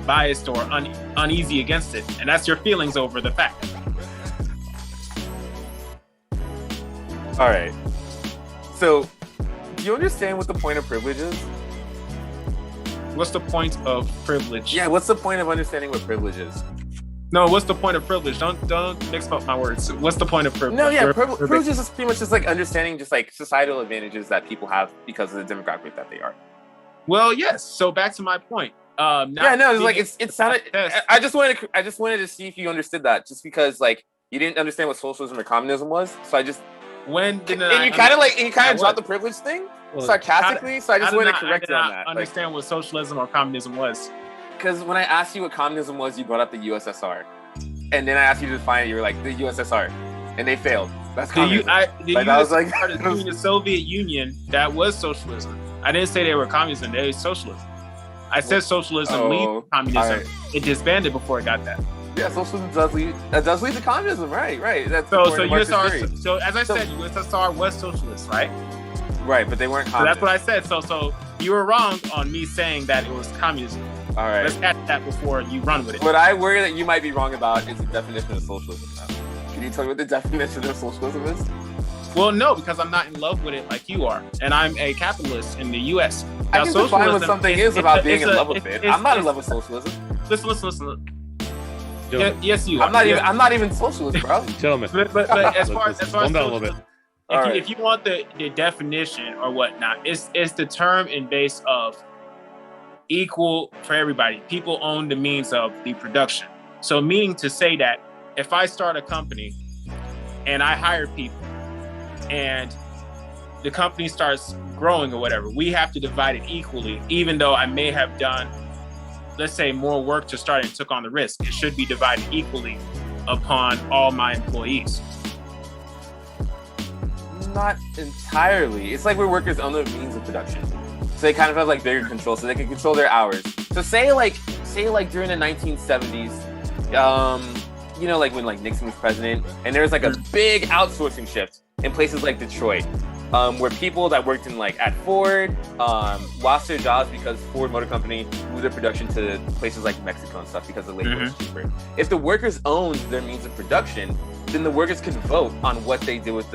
S3: biased or uneasy against it, and that's your feelings over the fact.
S2: All right. So, do you understand what the point of privilege is?
S3: What's the point of privilege?
S2: Yeah, what's the point of understanding what privilege is?
S3: No, what's the point of privilege? Don't mix up my words. What's the point of privilege?
S2: No, yeah, privilege is just pretty much just like understanding just like societal advantages that people have because of the demographic that they are.
S3: Well, yes. So back to my point.
S2: It sounded. I just wanted to see if you understood that, just because like you didn't understand what socialism or communism was. So I just
S3: you
S2: kind of dropped the privilege thing sarcastically. So I just wanted to correct you on that.
S3: Understand what socialism or communism was?
S2: Because when I asked you what communism was, you brought up the USSR, and then I asked you to define it. You were like the USSR, and they failed. That's communism.
S3: The Soviet Union, that was socialism. I didn't say they were communism. They were socialism. I said socialism leads to communism. Right. It disbanded before it got that.
S2: Yeah, socialism does lead to communism. Right. That's
S3: so USSR. So as I said, USSR was socialist, right?
S2: Right, but they weren't communist.
S3: So that's what I said. So you were wrong on me saying that it was communism.
S2: All right.
S3: Let's catch that before you run with it.
S2: What I worry that you might be wrong about is the definition of socialism. Can you tell me what the definition of socialism is?
S3: Well, no, because I'm not in love with it like you are, and I'm a capitalist in the U.S.
S2: I can define what something is about being in love with it. I'm not in love with socialism.
S3: Listen. Yes, you are.
S2: I'm not even socialist, bro.
S1: Gentlemen.
S3: But as far as
S1: calm down a little bit.
S3: If you want the definition or whatnot, it's the term in base of equal for everybody. People own the means of the production. So meaning to say that if I start a company and I hire people and the company starts growing or whatever, we have to divide it equally, even though I may have done, let's say, more work to start and took on the risk. It should be divided equally upon all my employees.
S2: Not entirely. It's like where workers own the means of production. So they kind of have like bigger control, so they can control their hours. So say like during the 1970s, like when like Nixon was president, and there was like a big outsourcing shift in places like Detroit, where people that worked in like at Ford lost their jobs because Ford Motor Company moved their production to places like Mexico and stuff because the labor was cheaper. If the workers owned their means of production, then the workers could vote on what they did with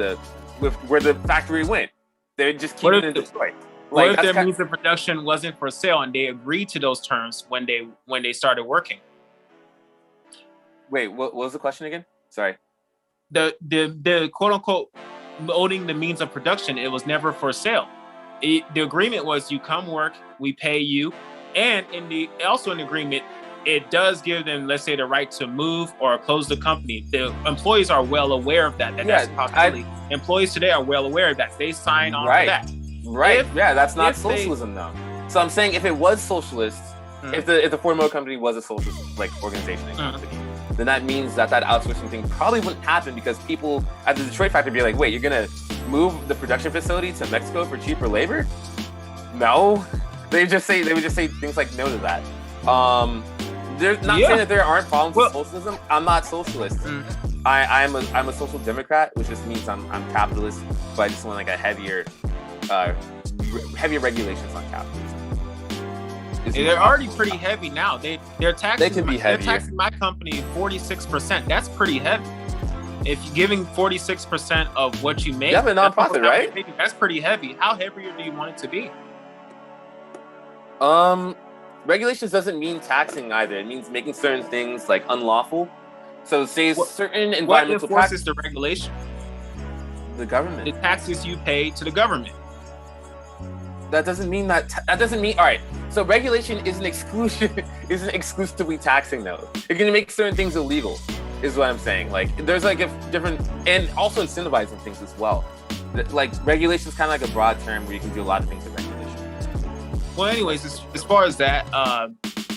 S2: where the factory went. They would just keep it in Detroit.
S3: What if their means of production wasn't for sale and they agreed to those terms when they started working?
S2: Wait, what was the question again? Sorry.
S3: The quote unquote owning the means of production, it was never for sale. The agreement was you come work, we pay you, and in the agreement, it does give them, let's say, the right to move or close the company. The employees are well aware of that. That's a possibility. Employees today are well aware of that. They sign on for that.
S2: Right. That's not socialism, though. So I'm saying if it was socialist, if the Ford Motor Company was a socialist like organization, then that means that outsourcing thing probably wouldn't happen because people at the Detroit factory would be like, wait, you're gonna move the production facility to Mexico for cheaper labor? No. They would just say things like no to that. They're not saying that there aren't problems with socialism. I'm not socialist. I'm a social democrat, which just means I'm capitalist, but I just want like a heavier regulations on capitalism.
S3: They're already pretty heavy now. They're taxing.
S2: They can be heavier.
S3: They're taxing my company 46%. That's pretty heavy. If you're giving 46% of what you make,
S2: you have a nonprofit, right?
S3: That's pretty heavy. How heavier do you want it to be?
S2: Regulations doesn't mean taxing either. It means making certain things like unlawful. So say certain environmental
S3: practices. What enforces the regulation?
S2: The government.
S3: The taxes you pay to the government.
S2: That doesn't mean all right. So regulation isn't exclusively taxing though. You're gonna make certain things illegal, is what I'm saying. Like there's like a different, and also incentivizing things as well. Like regulation is kind of like a broad term where you can do a lot of things with regulation.
S3: Well, anyways, as far as that,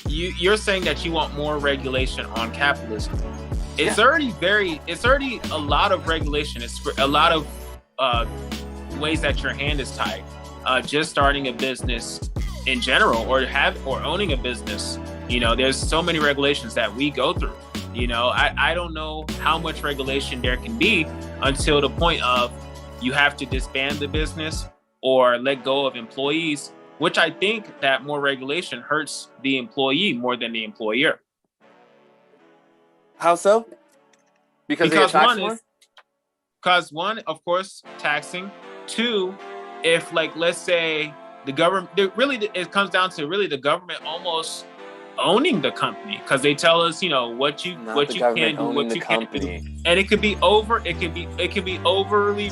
S3: you're saying that you want more regulation on capitalism. It's already a lot of regulation. It's a lot of ways that your hand is tied. Just starting a business, in general, or owning a business. There's so many regulations that we go through. I don't know how much regulation there can be until the point of you have to disband the business or let go of employees, which I think that more regulation hurts the employee more than the employer.
S2: How so? Because they get taxed more?
S3: Because one, of course, taxing. Two, if let's say the government, it comes down to really the government almost owning the company, because they tell us, what you can do, what you can't do, and it could be overly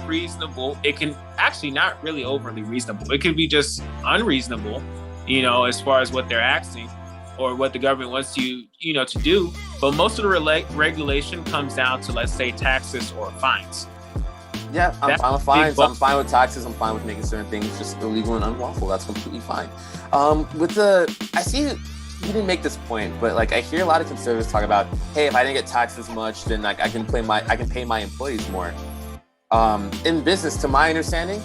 S3: reasonable. It can actually not really overly reasonable. It could be just unreasonable, as far as what they're asking or what the government wants you, to do. But most of the regulation comes down to, let's say, taxes or fines.
S2: Yeah, I'm fine with fines. I'm fine with taxes. I'm fine with making certain things just illegal and unlawful. That's completely fine. I see you didn't make this point, but I hear a lot of conservatives talk about, hey, if I didn't get taxed as much, then I can pay my employees more. In business, to my understanding,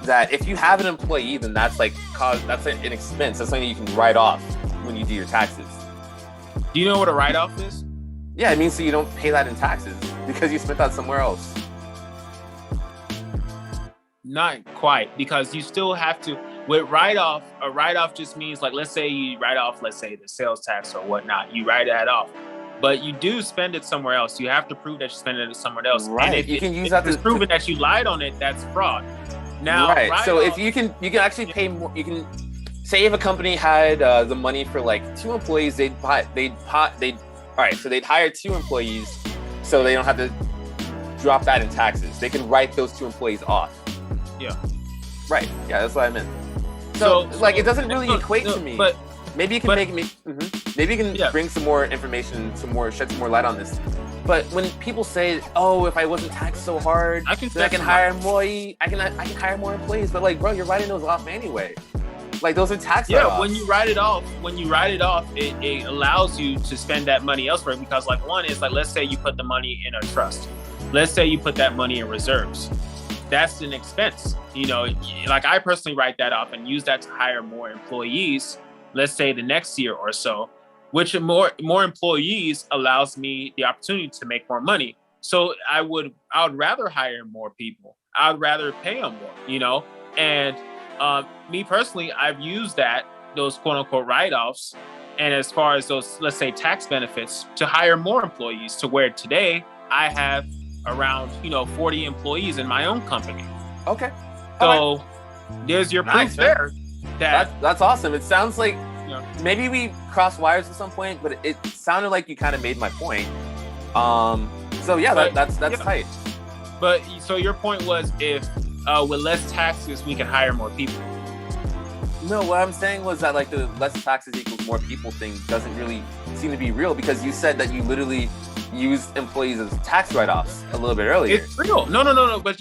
S2: that if you have an employee, then that's an expense. That's something you can write off when you do your taxes.
S3: Do you know what a write-off is?
S2: Yeah, it means that you don't pay that in taxes because you spent that somewhere else.
S3: Not quite, because you still have to. With write-off, a write-off just means, let's say you write off, let's say, the sales tax or whatnot. You write that off, but you do spend it somewhere else. You have to prove that you spent it somewhere else.
S2: Right.
S3: And if
S2: you can use that
S3: to prove that you lied on it, that's fraud. Now,
S2: right. So if you can actually pay more. You can say if a company had the money for 2 employees, they'd hire 2 employees, so they don't have to drop that in taxes. They can write those 2 employees off.
S3: Yeah.
S2: Right. Yeah, that's what I meant. So it doesn't really equate to me. But maybe you can maybe you can bring some more information, shed some more light on this. But when people say, "Oh, if I wasn't taxed so hard, I can hire more. I can hire more employees," but bro, you're writing those off anyway. Those are tax write-offs.
S3: When you write it off, it allows you to spend that money elsewhere, because one is let's say you put the money in a trust. Let's say you put that money in reserves. That's an expense. I personally write that off and use that to hire more employees, let's say the next year or so, which more employees allows me the opportunity to make more money. So I would rather hire more people. I would rather pay them more, and me personally, I've used those quote unquote write-offs, and as far as those, let's say, tax benefits, to hire more employees, to where today I have around 40 employees in my own company.
S2: Okay.
S3: So there's your proof there.
S2: That's awesome. It sounds like maybe we crossed wires at some point, but it sounded like you kind of made my point. So yeah, that's tight.
S3: But so your point was, if with less taxes we can hire more people.
S2: No, what I'm saying was that the less taxes equals more people thing doesn't really seem to be real, because you said that you literally used employees as tax write-offs a little bit earlier.
S3: It's real. No. But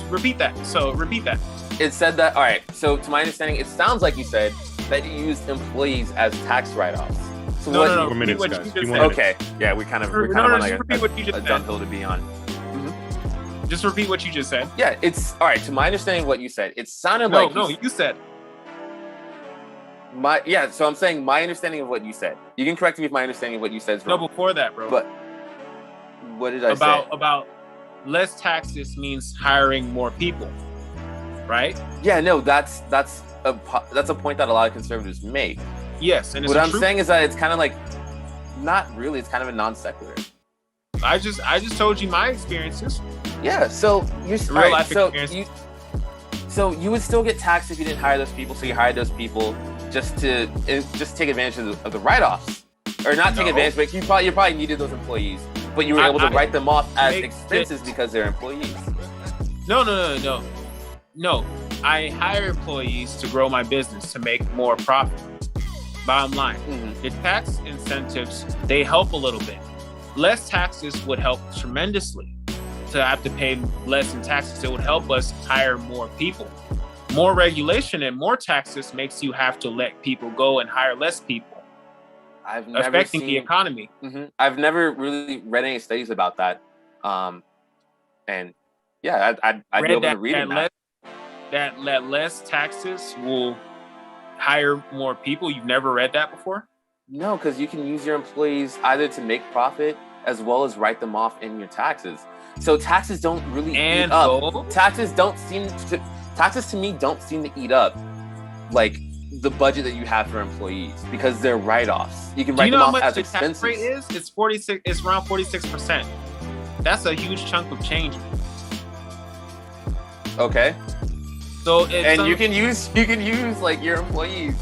S3: repeat that. So repeat that.
S2: It said that. All right. So to my understanding, it sounds like you said that you used employees as tax write-offs. So
S3: no.
S1: Minutes, guys.
S2: Okay. Yeah, we're kind of on a dumb hill to be on.
S3: Mm-hmm. Just repeat what you just said.
S2: Yeah, it's all right. To my understanding, what you said, it sounded
S3: you said.
S2: So I'm saying my understanding of what you said. You can correct me if my understanding of what you said is wrong.
S3: No, before that, bro.
S2: But what did I say?
S3: About less taxes means hiring more people, right?
S2: Yeah, no, that's a point that a lot of conservatives make.
S3: Yes, and
S2: what I'm saying is that it's kind of not really. It's kind of a non sequitur.
S3: I just told you my experiences.
S2: Yeah, so you're
S3: real life experience.
S2: So you would still get taxed if you didn't hire those people. So you hired those people just to take advantage of the write-offs, or not take advantage, but you probably needed those employees, but you were able to write them off as expenses because they're employees.
S3: No. I hire employees to grow my business, to make more profit. Bottom line, the tax incentives, they help a little bit. Less taxes would help tremendously. To have to pay less in taxes, it would help us hire more people. More regulation and more taxes makes you have to let people go and hire less people, affecting the economy.
S2: Mm-hmm. I've never really read any studies about that. And yeah, I'd be open to reading that.
S3: That less taxes will hire more people? You've never read that before?
S2: No, because you can use your employees either to make profit as well as write them off in your taxes. So taxes don't really eat up. Taxes to me don't seem to eat up like the budget that you have for employees because they're write-offs. You can write them off as expenses.
S3: Do you know how much the tax rate is? It's 46. It's around 46%. That's a huge chunk of change.
S2: Okay.
S3: So
S2: you can use like your employees.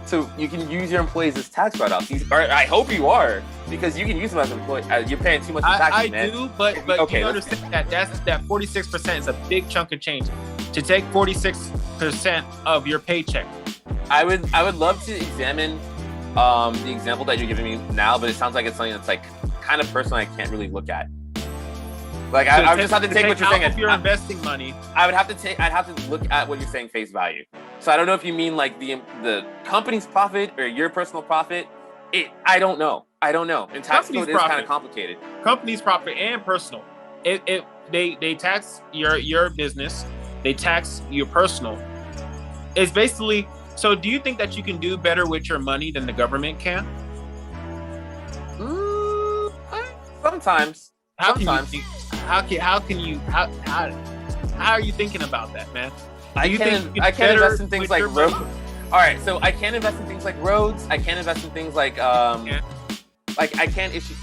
S2: So you can use your employees as tax write-offs. I hope you are, because you can use them as employees. You're paying too much in taxes, man.
S3: I do, but okay, you understand that 46% is a big chunk of change. To take 46% of your paycheck.
S2: I would love to examine the example that you're giving me now, but it sounds like it's something that's like kind of personal. I can't really look at. Like I would just have to take what you're saying.
S3: If you're investing money,
S2: I'd have to look at what you're saying face value. So I don't know if you mean like the company's profit or your personal profit. I don't know. And tax code is kind of complicated.
S3: Company's profit and personal. They tax your business. They tax your personal. It's basically. So do you think that you can do better with your money than the government can?
S2: Sometimes.
S3: How are you thinking about that, man? I can't
S2: invest in things like roads. All right, so I can't invest in things like roads. I can't invest in things like like I can't issue.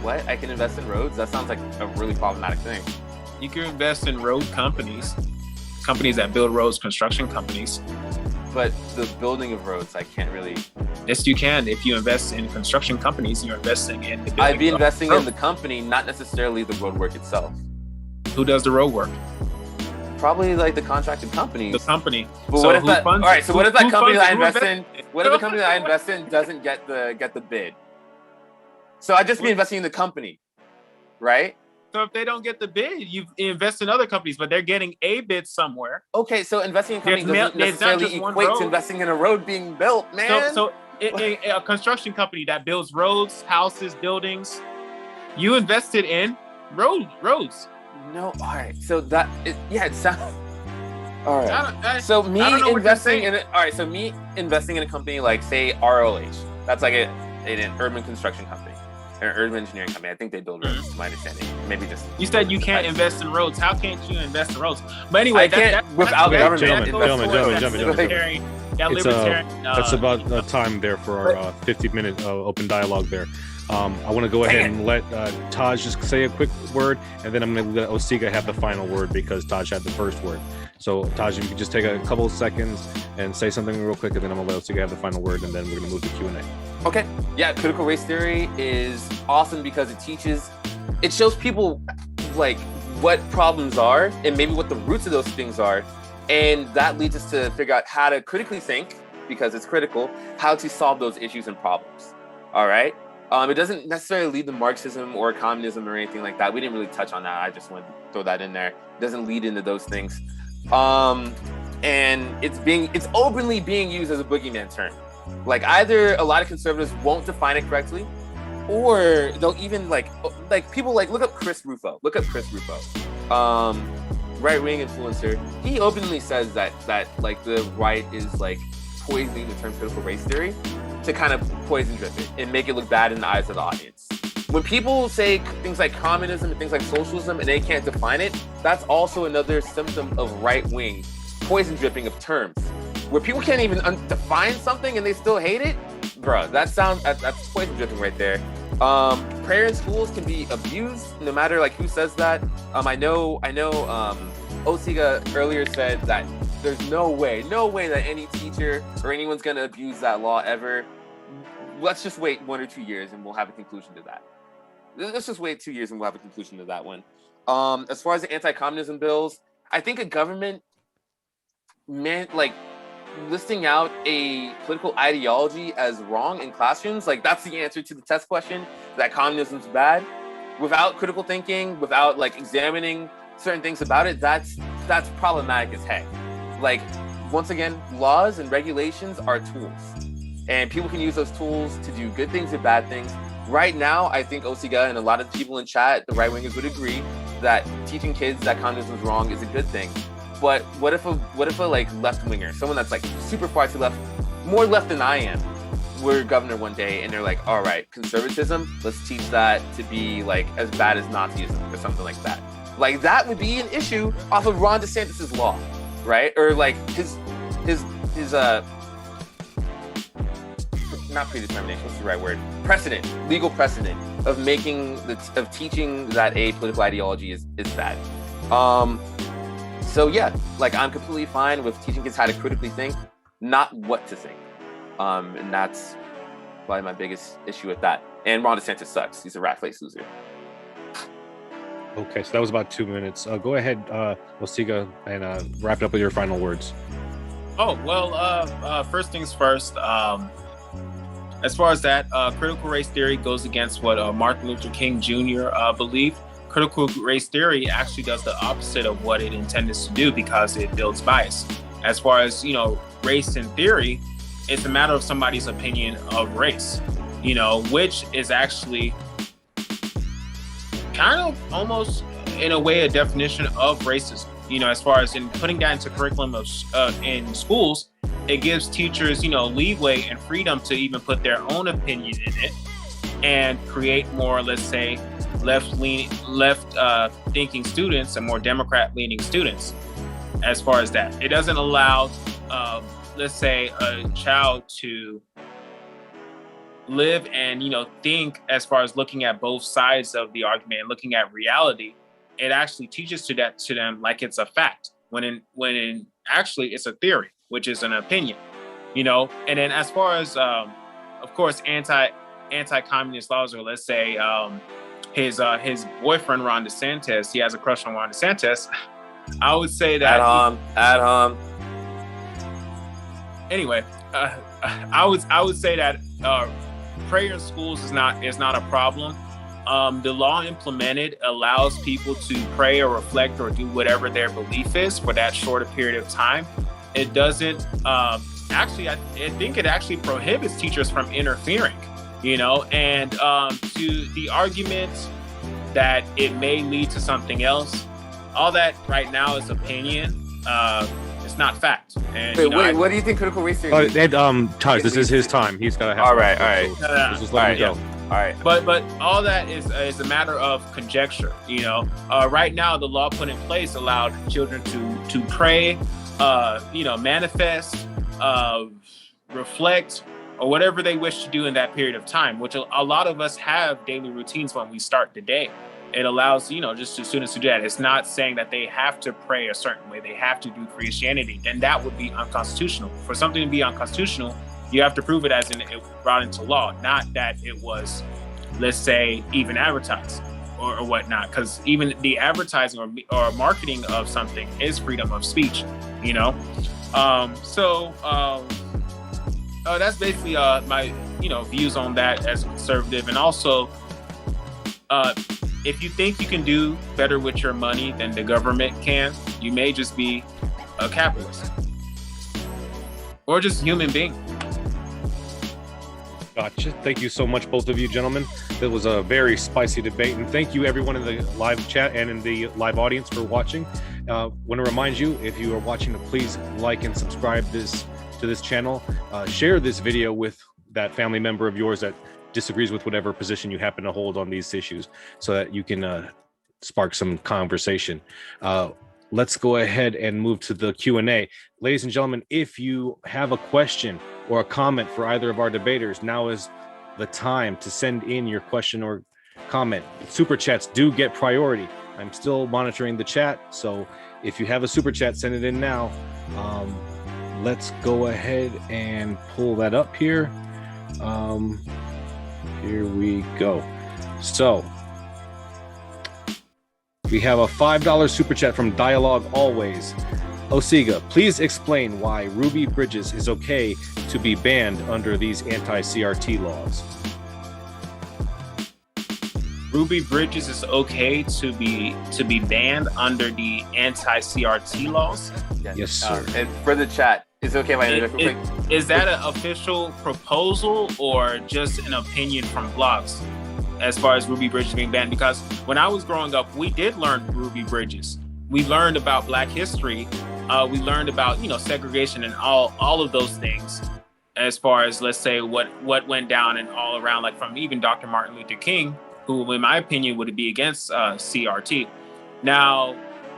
S2: What? I can invest in roads? That sounds like a really problematic thing.
S3: You can invest in road companies that build roads, construction companies.
S2: But the building of roads, I can't really.
S3: Yes, you can. If you invest in construction companies, you're investing in the building.
S2: I'd be investing in the company, not necessarily the road work itself.
S3: Who does the road work?
S2: Probably like the contracted companies.
S3: The company.
S2: But so what if that? All right. So what if that company that I invest in? What if the company that I invest in doesn't get the bid? So I'd just be investing in the company, right?
S3: So if they don't get the bid, you invest in other companies, but they're getting a bid somewhere.
S2: Okay, so investing in companies doesn't necessarily equate to investing in a road being built, man.
S3: So a construction company that builds roads, houses, buildings, you invested in roads.
S2: No, all right. So it sounds. All right. So me investing in a company like say ROH, that's like an urban construction company. An urban engineering company. I think they build roads, to my understanding. Maybe just.
S3: You said you can't invest in roads. How can't you invest in roads? But anyway,
S2: I can't without government.
S1: Gentlemen. That's about the time there for our 50-minute open dialogue there. I want to go ahead and let Taj just say a quick word, and then I'm going to let Osigah have the final word because Taj had the first word. So, Taj, if you could just take a couple of seconds and say something real quick, and then I'm going to let Osigah have the final word, and then we're going to move to Q&A.
S2: Okay. Yeah, critical race theory is awesome because it shows people like what problems are and maybe what the roots of those things are. And that leads us to figure out how to critically think, because it's critical, how to solve those issues and problems. All right. It doesn't necessarily lead to Marxism or communism or anything like that. We didn't really touch on that. I just wanted to throw that in there. It doesn't lead into those things. And it's openly being used as a boogeyman term. Like either a lot of conservatives won't define it correctly, or they'll even like people like look up Chris Rufo. Right-wing influencer. He openly says that like the right is like poisoning the term critical race theory to kind of poison drip it and make it look bad in the eyes of the audience. When people say things like communism and things like socialism and they can't define it, that's also another symptom of right-wing poison dripping of terms. Where people can't even define something and they still hate it, bro. That's poison dripping right there. Prayer in schools can be abused, no matter like who says that. I know. Osigah earlier said that there's no way that any teacher or anyone's gonna abuse that law ever. Let's just wait 1 or 2 years and we'll have a conclusion to that. Let's just wait 2 years and we'll have a conclusion to that one. As far as the anti-communism bills, I think a government listing out a political ideology as wrong in classrooms, like that's the answer to the test question that communism's bad, without critical thinking, without like examining certain things about it, that's problematic as heck. Like, once again, laws and regulations are tools, and people can use those tools to do good things or bad things. Right now, I think Osigah and a lot of people in chat, the right wingers, would agree that teaching kids that communism is wrong is a good thing. But what if a like left winger, someone that's like super far to left, more left than I am were governor one day, and they're like, all right, conservatism, let's teach that to be like as bad as Nazism or something like that. Like that would be an issue off of Ron DeSantis's law, right? Or like his not predetermination, what's the right word? Precedent, legal precedent of teaching that a political ideology is bad. So yeah, like I'm completely fine with teaching kids how to critically think, not what to think. And that's probably my biggest issue with that. And Ron DeSantis sucks. He's a rat-faced loser.
S1: Okay, so that was about 2 minutes. Go ahead, Osigah, and wrap it up with your final words.
S3: Oh, well, first things first. As far as that, critical race theory goes against what Martin Luther King Jr. Believed. Critical race theory actually does the opposite of what it intended to do because it builds bias. As far as, race in theory, it's a matter of somebody's opinion of race, which is actually kind of almost in a way a definition of racism. As far as in putting that into curriculum in schools, it gives teachers, leeway and freedom to even put their own opinion in it and create more, let's say, left thinking students and more Democrat-leaning students. As far as that, it doesn't allow, let's say, a child to live and think as far as looking at both sides of the argument and looking at reality. It actually teaches to them like it's a fact when actually it's a theory, which is an opinion, And then as far as, of course, anti-communist laws, or let's say his boyfriend Ron DeSantis, he has a crush on Ron DeSantis. I would say that
S2: At home.
S3: Anyway, I would say that prayer in schools is not a problem. The law implemented allows people to pray or reflect or do whatever their belief is for that shorter period of time. It doesn't actually. I think it actually prohibits teachers from interfering. And to the argument that it may lead to something else, all that right now is opinion. It's not fact. And,
S2: wait, what do you think critical race theory is?
S1: Taj, this is his time. He's got to have.
S2: All right.
S1: So just let him go.
S2: All right.
S3: But all that is a matter of conjecture. Right now the law put in place allowed children to pray, manifest, reflect, or whatever they wish to do in that period of time. Which a lot of us have daily routines when we start the day. It allows just the students to do that. It's not saying that they have to pray a certain way. They have to do Christianity. Then that would be unconstitutional. For something to be unconstitutional, you have to prove it as in it brought into law, not that it was, let's say, even advertised or whatnot. Because even the advertising or marketing of something is freedom of speech, that's basically my views on that as a conservative. And also, if you think you can do better with your money than the government can, you may just be a capitalist or just a human being.
S1: Gotcha. Thank you so much, both of you gentlemen. It was a very spicy debate, and thank you everyone in the live chat and in the live audience for watching. Want to remind you, if you are watching, to please like and subscribe to this channel. Share this video with that family member of yours that disagrees with whatever position you happen to hold on these issues, so that you can spark some conversation. Let's go ahead and move to the Q&A. Ladies and gentlemen, if you have a question or a comment for either of our debaters, now is the time to send in your question or comment. Super chats do get priority. I'm still monitoring the chat, so if you have a super chat, send it in now. Let's go ahead and pull that up here. Here we go. So we have a $5 super chat from Dialogue Always. Osigah, please explain why Ruby Bridges is okay to be banned under these anti-CRT laws.
S3: Ruby Bridges is okay to be banned under the anti-CRT laws?
S1: Yes, sir.
S2: And for the chat, is it okay if I interrupt real quick?
S3: Is that an official proposal or just an opinion from blogs as far as Ruby Bridges being banned? Because when I was growing up, we did learn Ruby Bridges. We learned about Black history. We learned about segregation and all of those things. as far as, let's say, what went down and all around, like from even Dr. Martin Luther King, who, in my opinion, would be against CRT. Now,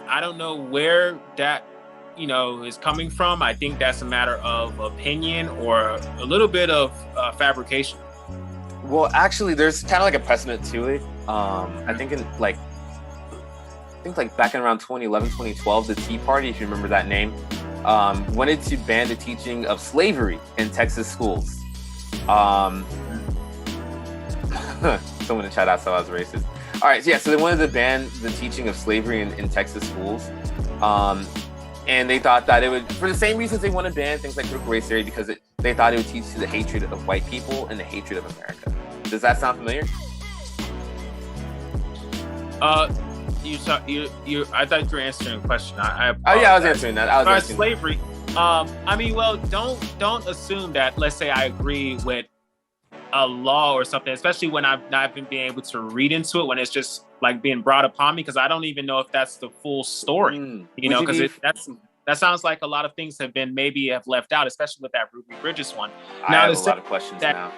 S3: I don't know where that, is coming from. I think that's a matter of opinion or a little bit of fabrication.
S2: Well, actually, there's kind of like a precedent to it. I think back in around 2011, 2012, the Tea Party, if you remember that name, wanted to ban the teaching of slavery in Texas schools. Someone in the chat asked if I was racist. All right, so yeah, so they wanted to ban the teaching of slavery in Texas schools. And they thought that it would, for the same reasons they want to ban things like critical race theory, because they thought it would teach to the hatred of white people and the hatred of America. Does that sound familiar?
S3: I thought you were answering a question.
S2: I was answering that.
S3: As far as slavery, I mean, well, don't assume that, let's say I agree with a law or something, especially when I've not been being able to read into it, when it's just like being brought upon me, because I don't even know if that's the full story, because that sounds like a lot of things have left out, especially with that Ruby Bridges one.
S2: I have a lot of questions now.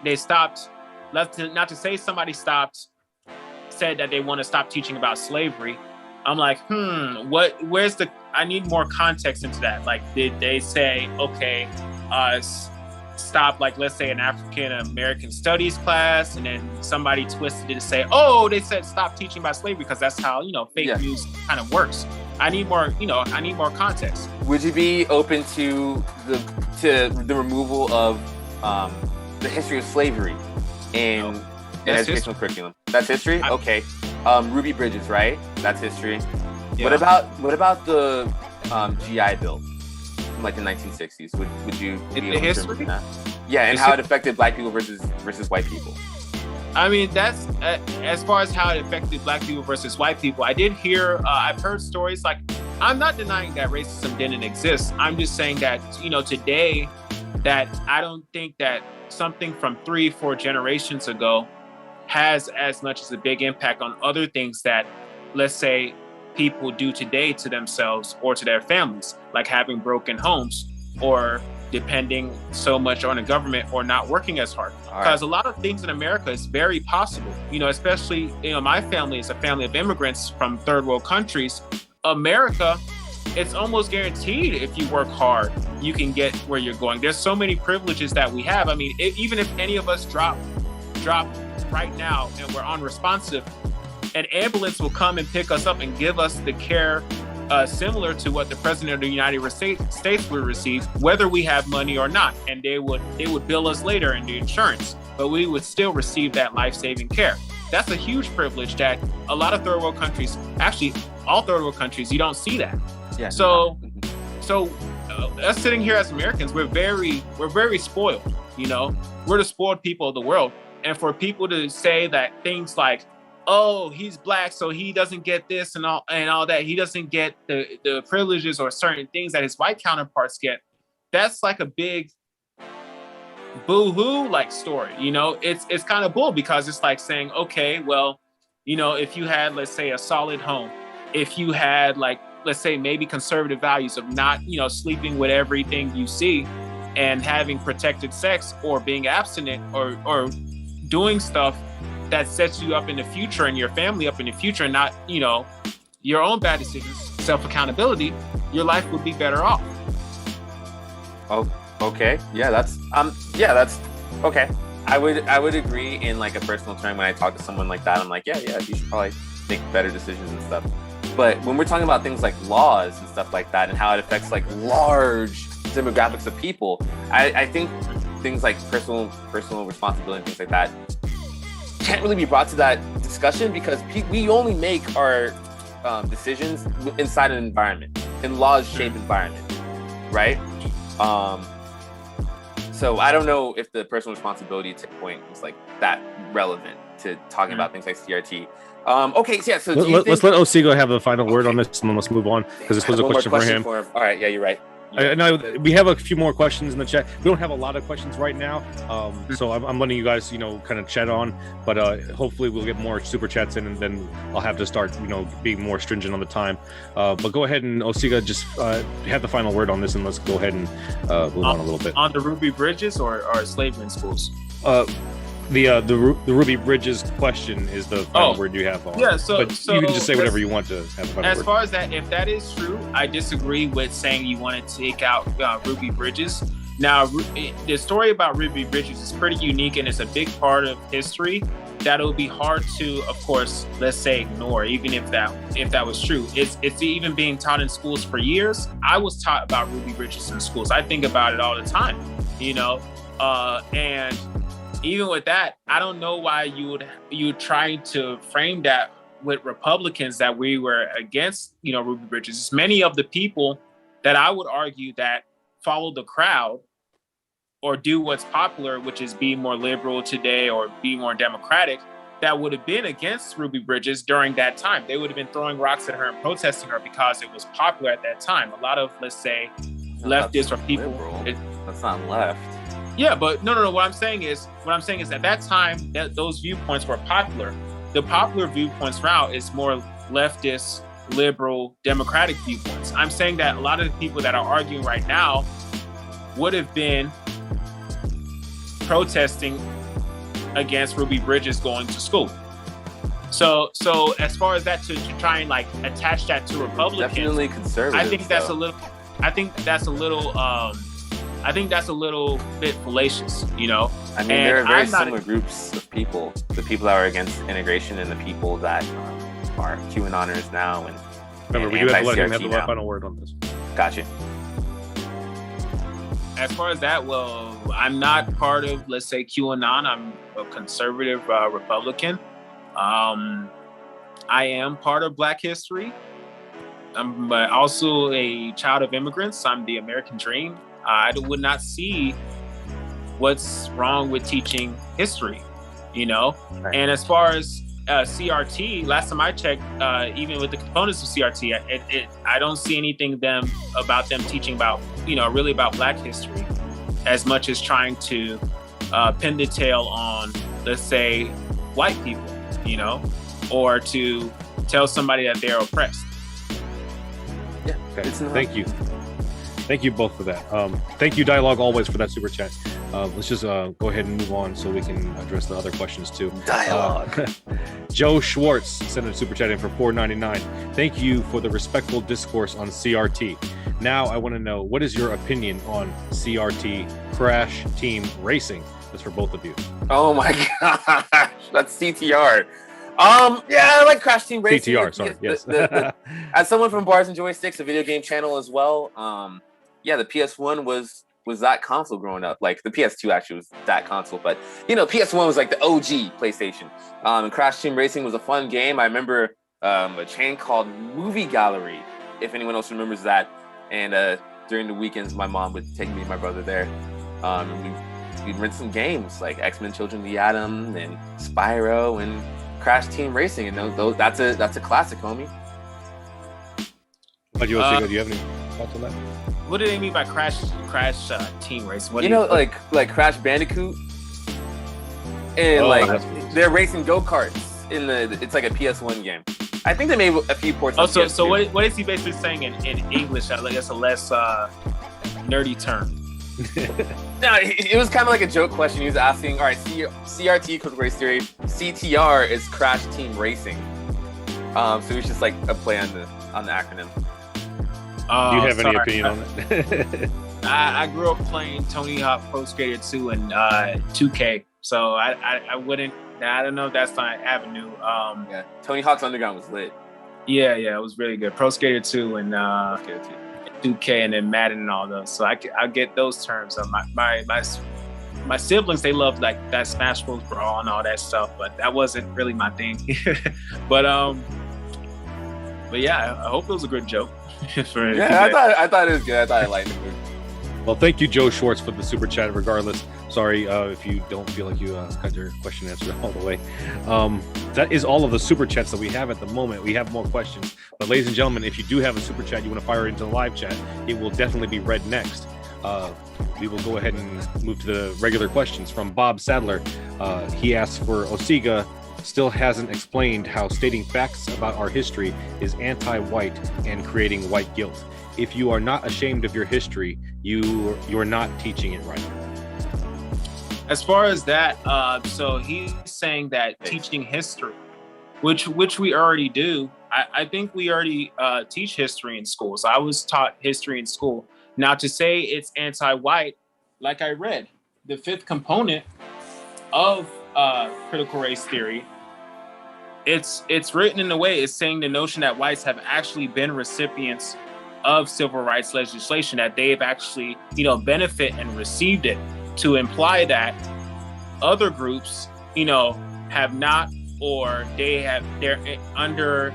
S3: They stopped, not to say somebody said that they want to stop teaching about slavery. I'm like, I need more context into that. Like, did they say, okay, stop, like, let's say an African American studies class, and then somebody twisted it to say, oh, they said stop teaching about slavery, because that's how, fake news kind of works. I need more context.
S2: Would you be open to the removal of the history of slavery in educational curriculum? That's history? Okay. Ruby Bridges, right? That's history. Yeah. What about the GI Bill from like the 1960s? Would you be able to remove that? Yeah, and how it affected black people versus white people.
S3: I mean, that's as far as how it affected black people versus white people. I did hear, I've heard stories, like, I'm not denying that racism didn't exist. I'm just saying that, today, that I don't think that something from 3-4 generations ago has as much as a big impact on other things that, let's say, people do today to themselves or to their families, like having broken homes or depending so much on the government or not working as hard. Because a lot of things in America is very possible, especially, my family is a family of immigrants from third world countries. America, it's almost guaranteed if you work hard, you can get where you're going. There's so many privileges that we have. I mean, even if any of us drop right now and we're unresponsive, an ambulance will come and pick us up and give us the care similar to what the president of the United States would receive, whether we have money or not. And they would bill us later in the insurance, but we would still receive that life-saving care. That's a huge privilege that a lot of third world countries, actually all third world countries, you don't see that. Yeah. So us sitting here as Americans, we're very spoiled. We're the spoiled people of the world. And for people to say that things like, oh, he's black, so he doesn't get this and all that, he doesn't get the privileges or certain things that his white counterparts get, that's like a big boo-hoo like story. It's kind of bull, because it's like saying, okay, well, if you had, let's say, a solid home, if you had, like, let's say, maybe conservative values of not, sleeping with everything you see and having protected sex or being abstinent or doing stuff that sets you up in the future and your family up in the future, and not, your own bad decisions, self-accountability, your life would be better off.
S2: Oh, okay. Yeah, that's okay. I would agree in like a personal term. When I talk to someone like that, I'm like, yeah, you should probably make better decisions and stuff. But when we're talking about things like laws and stuff like that and how it affects like large demographics of people, I think things like personal responsibility and things like that can't really be brought to that discussion, because we only make our decisions inside an environment, in laws-shaped environment, right? So I don't know if the personal responsibility point was like that relevant to talking about things like CRT. Okay, so yeah. So
S1: let's let Osigah have the final word on this, and then let's move on, because this was a question for him.
S2: All right, yeah, you're right.
S1: I know we have a few more questions in the chat. We don't have a lot of questions right now, so I'm letting you guys, kind of chat on. But hopefully we'll get more super chats in, and then I'll have to start, being more stringent on the time. But go ahead and Osigah, just have the final word on this, and let's go ahead and move on a little bit.
S3: On the Ruby Bridges or slavery in schools?
S1: The Ruby Bridges question is the final word you have on.
S3: Yeah, so
S1: you can just say whatever you want to have.
S3: As far as that, if that is true, I disagree with saying you want to take out Ruby Bridges. Now, the story about Ruby Bridges is pretty unique, and it's a big part of history that it would be hard to, of course, let's say ignore, even if that was true. It's even being taught in schools for years. I was taught about Ruby Bridges in schools. I think about it all the time, and even with that, I don't know why you would try to frame that with Republicans that we were against, Ruby Bridges. It's many of the people that I would argue that follow the crowd or do what's popular, which is be more liberal today or be more democratic, that would have been against Ruby Bridges during that time. They would have been throwing rocks at her and protesting her because it was popular at that time. A lot of, let's say, leftists or people.
S2: That's not left.
S3: Yeah, but no. What I'm saying is at that time, those viewpoints were popular. The popular viewpoints now is more leftist, liberal, democratic viewpoints. I'm saying that a lot of the people that are arguing right now would have been protesting against Ruby Bridges going to school. So as far as that, to try and attach that to Republicans,
S2: definitely conservative.
S3: I think that's a little bit fallacious,
S2: I mean, there are very similar groups of people: the people that are against integration and the people that are QAnoners now. And
S1: remember, we do have to let him have the final word on this.
S2: Gotcha.
S3: As far as that, well, I'm not part of, let's say, QAnon. I'm a conservative Republican. I am part of Black history. I'm also a child of immigrants. I'm the American dream. I would not see what's wrong with teaching history, Right. And as far as CRT, last time I checked, even with the components of CRT, I don't see anything about them teaching about, really about Black history, as much as trying to pin the tail on, let's say, white people, or to tell somebody that they're oppressed.
S2: Yeah.
S1: Okay. Thank you. Thank you both for that. Thank you, Dialogue, always, for that super chat. Let's just go ahead and move on so we can address the other questions too.
S2: Dialogue.
S1: Joe Schwartz sent a super chat in for $4.99. Thank you for the respectful discourse on CRT. Now I want to know, what is your opinion on CRT Crash Team Racing? That's for both of you.
S2: Oh my gosh, that's CTR. Yeah, I like Crash Team Racing.
S1: CTR, sorry. Yes.
S2: As someone from Bars and Joysticks, a video game channel as well. Yeah, the PS1 was that console growing up. Like the PS2 actually was that console, but PS1 was like the OG PlayStation. And Crash Team Racing was a fun game. I remember a chain called Movie Gallery, if anyone else remembers that. And during the weekends, my mom would take me and my brother there. And we'd rent some games like X-Men: Children of the Atom and Spyro and Crash Team Racing, and that's a classic, homie.
S1: Do you have any thoughts on that?
S3: What do they mean by Crash Team Racing?
S2: Like Crash Bandicoot, and they're racing go-karts it's like a PS1 game. I think they made a few ports.
S3: So what is he basically saying in English? Like that's a less nerdy term.
S2: No, it was kind of like a joke question. He was asking, all right, CRT, Critical Race Theory, CTR is Crash Team Racing. So it was just like a play on the acronym.
S1: Do you have any opinion on it?
S3: I grew up playing Tony Hawk Pro Skater 2 and 2K, so I wouldn't. I don't know if that's my avenue.
S2: Yeah, Tony Hawk's Underground was lit.
S3: Yeah, it was really good. Pro Skater 2 and 2K and then Madden and all those. So I get those terms. My siblings, they loved like that Smash Bros. Brawl and all that stuff, but that wasn't really my thing. but yeah, I hope it was a good joke.
S2: I thought it was good. I thought I liked it.
S1: Well, thank you, Joe Schwartz, for the super chat. Regardless, sorry if you don't feel like you got your question answered all the way. That is all of the super chats that we have at the moment. We have more questions, but ladies and gentlemen, if you do have a super chat you want to fire into the live chat, it will definitely be read next. We will go ahead and move to the regular questions from Bob Sadler. He asks for Osigah still hasn't explained how stating facts about our history is anti-white and creating white guilt. If you are not ashamed of your history, you're not teaching it right.
S3: As far as that, so he's saying that teaching history, which we already do. I think we already teach history in schools. I was taught history in school. Now, to say it's anti-white, like I read, the fifth component of critical race theory, it's written in a way, it's saying the notion that whites have actually been recipients of civil rights legislation, that they've actually, benefit and received it, to imply that other groups, have not, or they're under,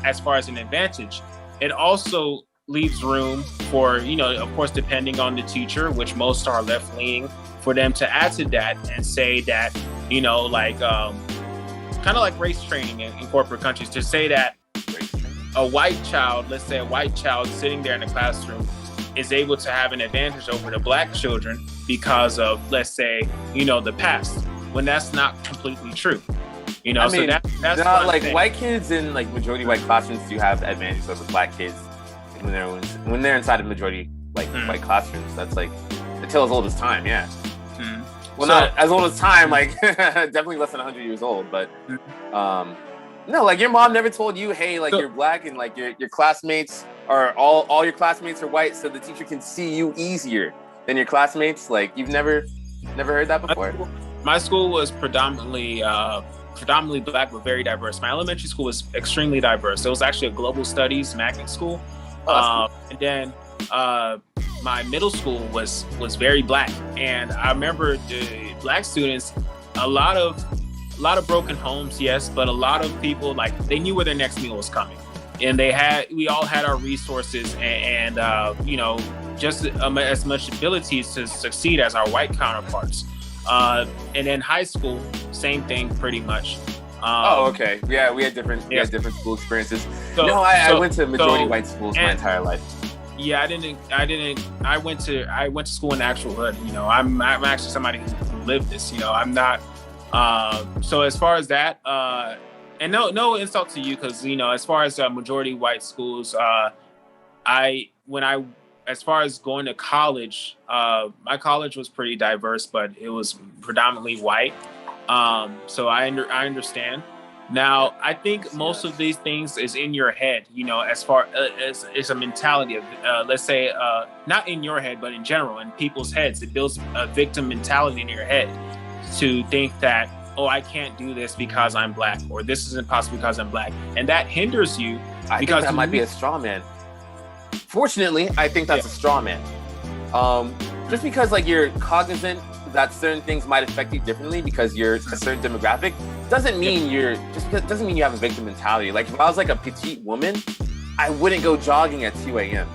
S3: as far as an advantage. It also leaves room for, of course, depending on the teacher, which most are left leaning, for them to add to that and say that, kind of like race training in corporate countries, to say that a white child, let's say a white child sitting there in the classroom, is able to have an advantage over the black children because of, let's say, the past, when that's not completely true. That's
S2: not like white kids in like majority white classrooms do have advantage over black kids when they're inside of majority white classrooms. That's like the tale as old as time. Yeah. Well, not as old as time, like definitely less than 100 years old, but no, like your mom never told you, hey, like you're black and like your classmates are all your classmates are white, so the teacher can see you easier than your classmates. Like you've never heard that before?
S3: My school was predominantly black, but very diverse. My elementary school was extremely diverse. It was actually a global studies magnet school. And then my middle school was very black, and I remember the black students, a lot of broken homes, yes, but a lot of people, like, they knew where their next meal was coming, and we all had our resources and just as much abilities to succeed as our white counterparts. And then high school, same thing pretty much.
S2: Okay. Yeah, we had different school experiences. I went to majority white schools my entire life.
S3: Yeah, I went to school in the actual hood. I'm actually somebody who lived this. I'm not. So as far as that, and no insult to you, because as far as majority white schools, as far as going to college, my college was pretty diverse, but it was predominantly white. So I understand. Now, I think most of these things is in your head, as far as it's a mentality of, let's say, not in your head, but in general, in people's heads. It builds a victim mentality in your head to think that, oh, I can't do this because I'm black, or this isn't possible because I'm black. And that hinders you.
S2: I think that might be a straw man. Fortunately, I think that's a straw man. Just because like you're cognizant that certain things might affect you differently because you're a certain demographic doesn't mean you have a victim mentality. Like if I was like a petite woman, I wouldn't go jogging at 2 a.m.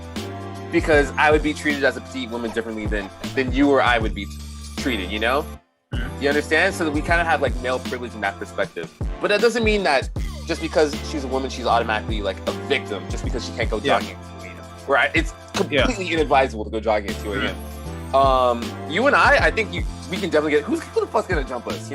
S2: because I would be treated as a petite woman differently than you or I would be treated, You understand? So that we kind of have like male privilege in that perspective. But that doesn't mean that just because she's a woman, she's automatically like a victim just because she can't go jogging at 2 a.m. Right? It's completely inadvisable to go jogging at 2 a.m. You and I think we can definitely get, who the fuck's gonna jump us,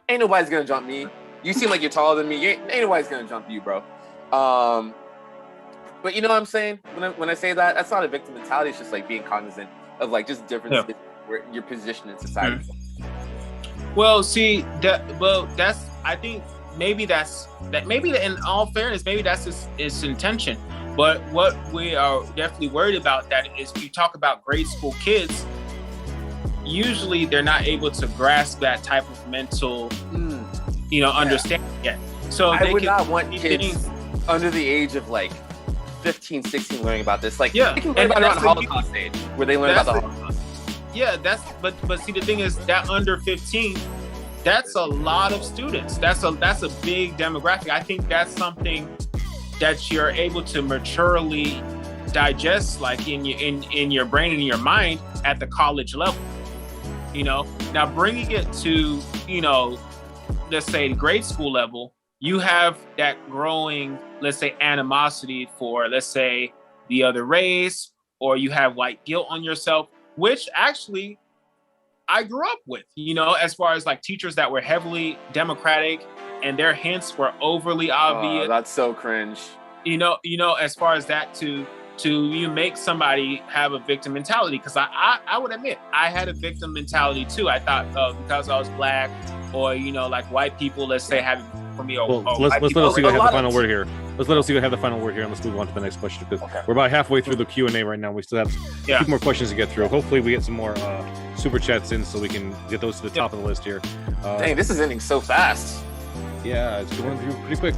S2: Ain't nobody's gonna jump me. You seem like you're taller than me. Ain't nobody's gonna jump you, bro. But you know what I'm saying? When I say that, that's not a victim mentality. It's just like being cognizant of like just differences where your position in society.
S3: Well, see that's I think maybe in all fairness, maybe that's its intention. But what we are definitely worried about that is if you talk about grade school kids, usually they're not able to grasp that type of mental, understanding yet. So
S2: I would not want kids under the age of like 15, 16 learning about this. Like, they can learn about it on Holocaust age, where they learn about the Holocaust.
S3: Yeah, but see, the thing is that under 15, that's a lot of students. That's a big demographic. I think that's something that you're able to maturely digest like in your brain and in your mind at the college level. Now bringing it to, let's say the grade school level, you have that growing, let's say, animosity for, let's say, the other race, or you have like guilt on yourself, which actually I grew up with, as far as like teachers that were heavily democratic and their hints were overly obvious.
S2: Oh, that's so cringe.
S3: As far as that to you make somebody have a victim mentality, because I would admit I had a victim mentality too. I thought because I was black, or like white people, let's say, have it for me.
S1: Let's let Osigah have the final word here. Let's let Osigah have the final word here, and let's move on to the next question, because we're about halfway through the Q&A right now. We still have a few more questions to get through. Hopefully we get some more super chats in so we can get those to the top of the list here.
S2: Dang, this is ending so fast.
S1: Yeah, it's going through pretty quick.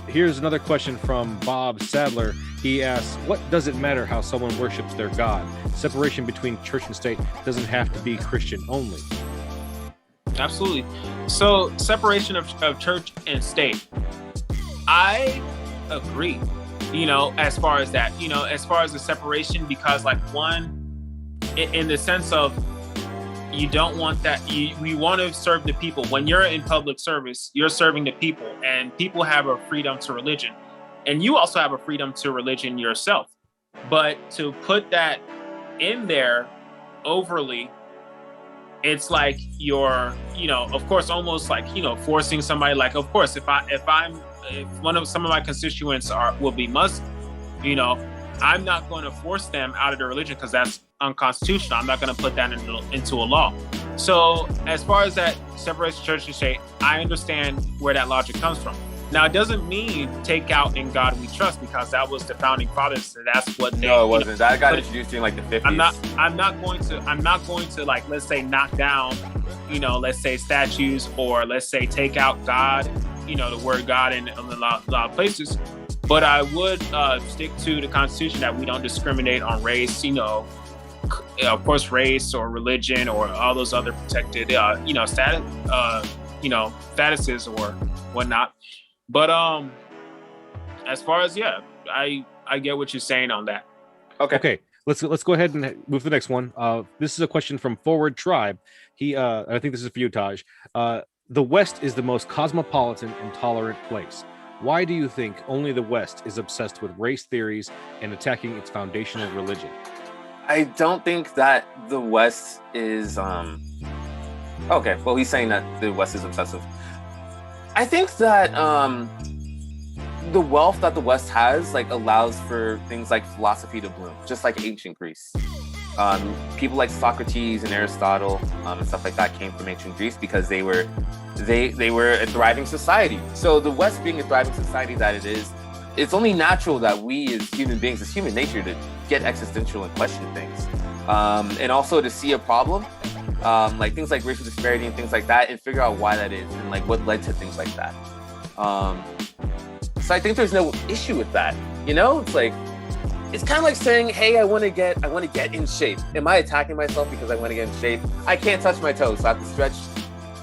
S1: Here's another question from Bob Sadler. He asks, what does it matter how someone worships their God? Separation between church and state doesn't have to be Christian only.
S3: Absolutely. So separation of church and state, I agree, as far as that, as far as the separation, because like one, in the sense of, you don't want that. We want to serve the people. When you're in public service, you're serving the people, and people have a freedom to religion, and you also have a freedom to religion yourself. But to put that in there overly, it's like you're, of course, almost like, forcing somebody. Like, of course, if some of my constituents will be Muslim, I'm not going to force them out of their religion, because that's unconstitutional. I'm not going to put that into a law. So as far as that separation of church and state, I understand where that logic comes from. Now, it doesn't mean take out "In God We Trust," because that was the founding fathers. So that's what they.
S2: No, it wasn't. That got introduced in like the 50s.
S3: I'm not going to like, let's say, knock down, let's say statues, or let's say take out God, the word God in a lot of places. But I would stick to the Constitution, that we don't discriminate on race, of course, race or religion or all those other protected, statuses or whatnot. But as far as I get what you're saying on that.
S1: Okay. Let's go ahead and move to the next one. This is a question from Forward Tribe. I think this is for you, Taj. The West is the most cosmopolitan and tolerant place. Why do you think only the West is obsessed with race theories and attacking its foundational religion?
S2: I don't think that the West is okay. Well, he's saying that the West is obsessive. I think that the wealth that the West has allows for things like philosophy to bloom, just like ancient Greece. People like Socrates and Aristotle and stuff like that came from ancient Greece because they were a thriving society. So the West being a thriving society that it is, it's only natural that we as human beings, as human nature, to get existential and question things. And also to see a problem, like things like racial disparity and things like that, and figure out why that is and what led to things like that. So I think there's no issue with that. It's kind of like saying, hey, I want to get in shape. Am I attacking myself because I want to get in shape? I can't touch my toes, so I have to stretch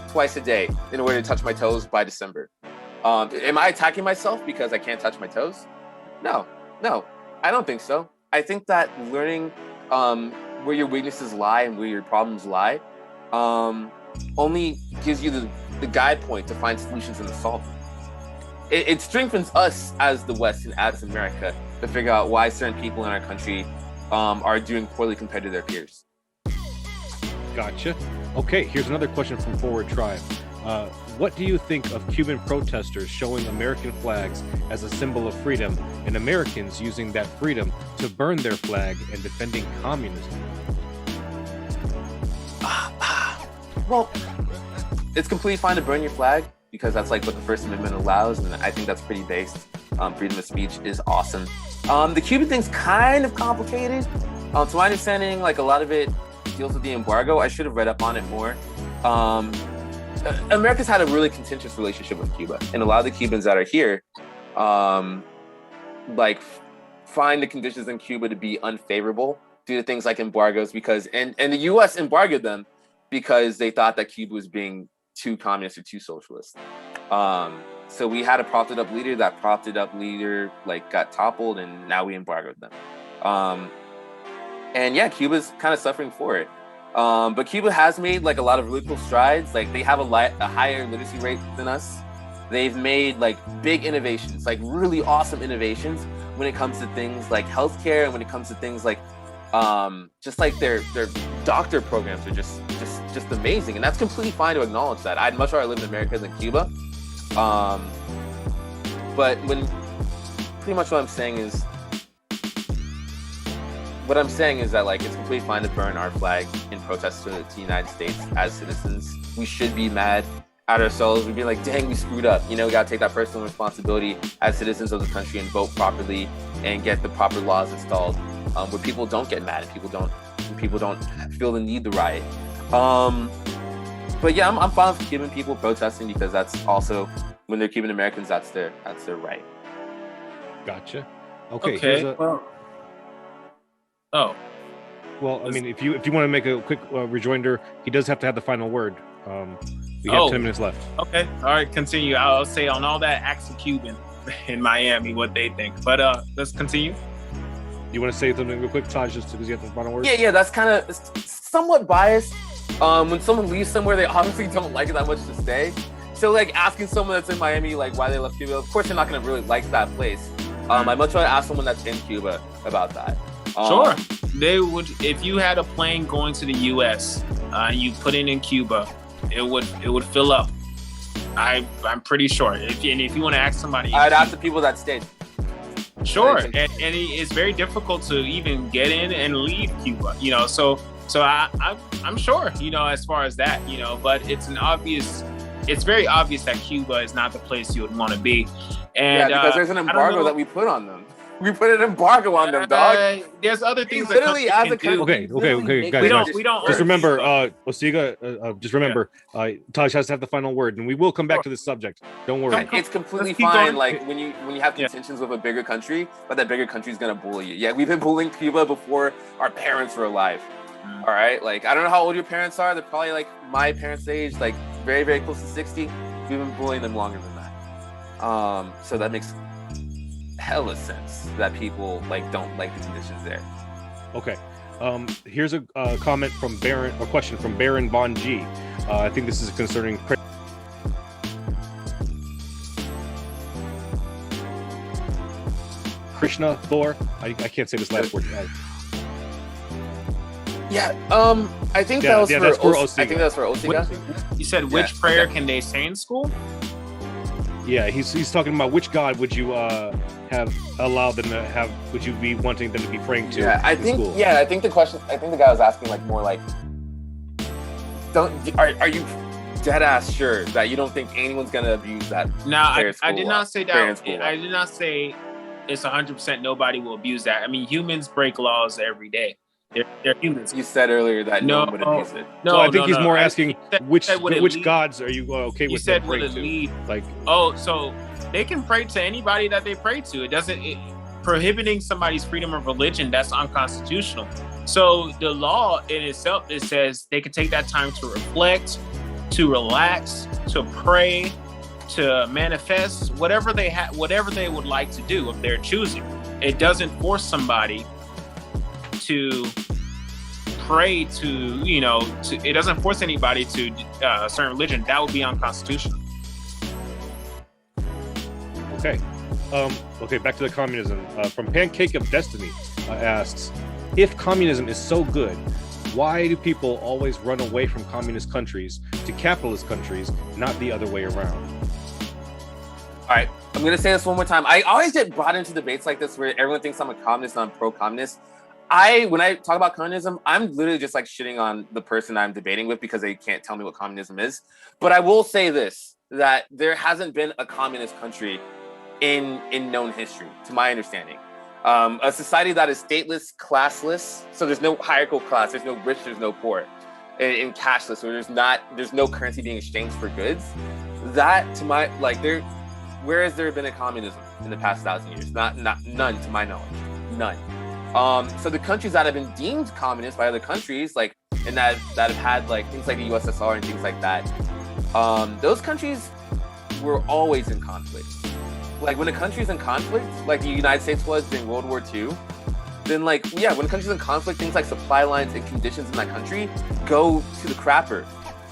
S2: twice a day in order to touch my toes by December. Am I attacking myself because I can't touch my toes? No, I don't think so. I think that learning where your weaknesses lie and where your problems lie only gives you the guide point to find solutions and to solve them. It strengthens us as the West and as America to figure out why certain people in our country are doing poorly compared to their peers.
S1: Gotcha. Okay, here's another question from Forward Tribe. What do you think of Cuban protesters showing American flags as a symbol of freedom and Americans using that freedom to burn their flag and defending communism?
S2: Well, it's completely fine to burn your flag because that's what the First Amendment allows, and I think that's pretty based. Freedom of speech is awesome. The Cuban thing's kind of complicated. To my understanding, a lot of it deals with the embargo. I should have read up on it more. America's had a really contentious relationship with Cuba, and a lot of the Cubans that are here, find the conditions in Cuba to be unfavorable due to things like embargoes, because and the U.S. embargoed them because they thought that Cuba was being too communist or too socialist. So we had a propped up leader. That propped up leader got toppled, and now we embargoed them. And yeah, Cuba's kind of suffering for it. But Cuba has made like a lot of really cool strides. Like they have a higher literacy rate than us. They've made like big innovations, like really awesome innovations when it comes to things like healthcare, and when it comes to things like just like their doctor programs are just amazing. And that's completely fine to acknowledge that. I'd much rather live in America than Cuba. But pretty much what I'm saying is that like it's completely fine to burn our flag in protest to the United States as citizens. We should be mad at ourselves. We'd be like, dang, we screwed up. You know, we gotta take that personal responsibility as citizens of the country and vote properly and get the proper laws installed, where people don't get mad and people don't feel the need to riot. But yeah, I'm fine with Cuban people protesting, because that's also, when they're Cuban Americans, that's their right.
S1: Gotcha. Okay. Well, I mean, if you want to make a quick rejoinder, he does have to have the final word. We have 10 minutes left.
S3: Okay. All right. Continue. I'll say on all that Axel Cuban in Miami what they think. But let's continue.
S1: You want to say something real quick, Taj, just because you have the final word?
S2: Yeah. That's kind of somewhat biased. When someone leaves somewhere, they obviously don't like it that much to stay. So like asking someone that's in Miami like why they left Cuba, of course they're not going to really like that place. I'd much rather ask someone that's in Cuba about that.
S3: Sure. They would, if you had a plane going to the U.S., you put it in Cuba, it would fill up. I'm pretty sure. If you want to ask somebody,
S2: I'd ask the people that stayed.
S3: Sure, and it's very difficult to even get in and leave Cuba. You know, so I'm sure. You know, as far as that, you know, but it's very obvious that Cuba is not the place you would want to be. And
S2: yeah, because there's an embargo that we put on them. We put an embargo on them, dog.
S3: There's other things that
S2: literally as a
S1: country. Okay, guys.
S3: We don't.
S1: Just remember, Osigah. Just remember, Taj has to have the final word, and we will come back to this subject. Don't worry.
S2: It's completely fine. Like when you have contentions with a bigger country, but that bigger country is gonna bully you. Yeah, we've been bullying Cuba before our parents were alive. All right, like I don't know how old your parents are. They're probably like my parents' age, like very, very close to 60. We've been bullying them longer than that. So that makes hella sense that people like don't like the conditions there.
S1: Okay. Here's a comment from Baron, or question from Baron Bon G. I think this is concerning Krishna Thor. I can't say this last word.
S2: Yeah. I think that was for Osigah. I think that's for Osigah.
S3: You said which prayer can they say in school?
S1: Yeah, he's talking about which God would you have allowed them to have? Would you be wanting them to be praying to?
S2: Yeah, I think. School? Yeah, I think the question. I think the guy was asking like more like, are you dead ass sure that you don't think anyone's gonna abuse that?
S3: No, I did not say that. I did not say it's 100% nobody will abuse that. I mean, humans break laws every day. They're humans.
S2: You said earlier that no one would abuse it.
S1: No, so I think he's more asking which gods are you okay with them praying to? Like,
S3: so they can pray to anybody that they pray to. Prohibiting somebody's freedom of religion, that's unconstitutional. So the law in itself, it says they can take that time to reflect, to relax, to pray, to manifest, whatever they would like to do if they're choosing. It doesn't force somebody to pray to, it doesn't force anybody to a certain religion. That would be unconstitutional.
S1: Okay. Okay, back to the communism. From Pancake of Destiny asks, if communism is so good, why do people always run away from communist countries to capitalist countries, not the other way around?
S2: All right, I'm going to say this one more time. I always get brought into debates like this where everyone thinks I'm a communist and I'm pro-communist. When I talk about communism, I'm literally just like shitting on the person I'm debating with because they can't tell me what communism is. But I will say this, that there hasn't been a communist country in known history, to my understanding. A society that is stateless, classless, so there's no hierarchical class, there's no rich, there's no poor, and cashless, where there's no currency being exchanged for goods. That, to my, where has there been a communism in the past 1,000 years? None, to my knowledge, none. So the countries that have been deemed communist by other countries, and that have had things like the USSR and things like that, those countries were always in conflict. Like when a country's in conflict, like the United States was during World War II, then like, yeah, when a country's in conflict, things like supply lines and conditions in that country go to the crapper.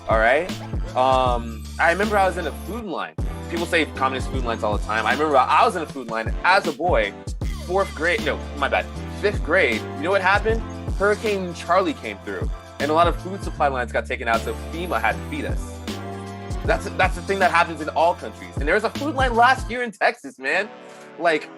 S2: All right. I remember I was in a food line. People say communist food lines all the time. I remember I was in a food line as a boy, fifth grade. You know what happened? Hurricane Charlie came through, and a lot of food supply lines got taken out, so FEMA had to feed us. That's the thing that happens in all countries. And there was a food line last year in Texas, man. Like,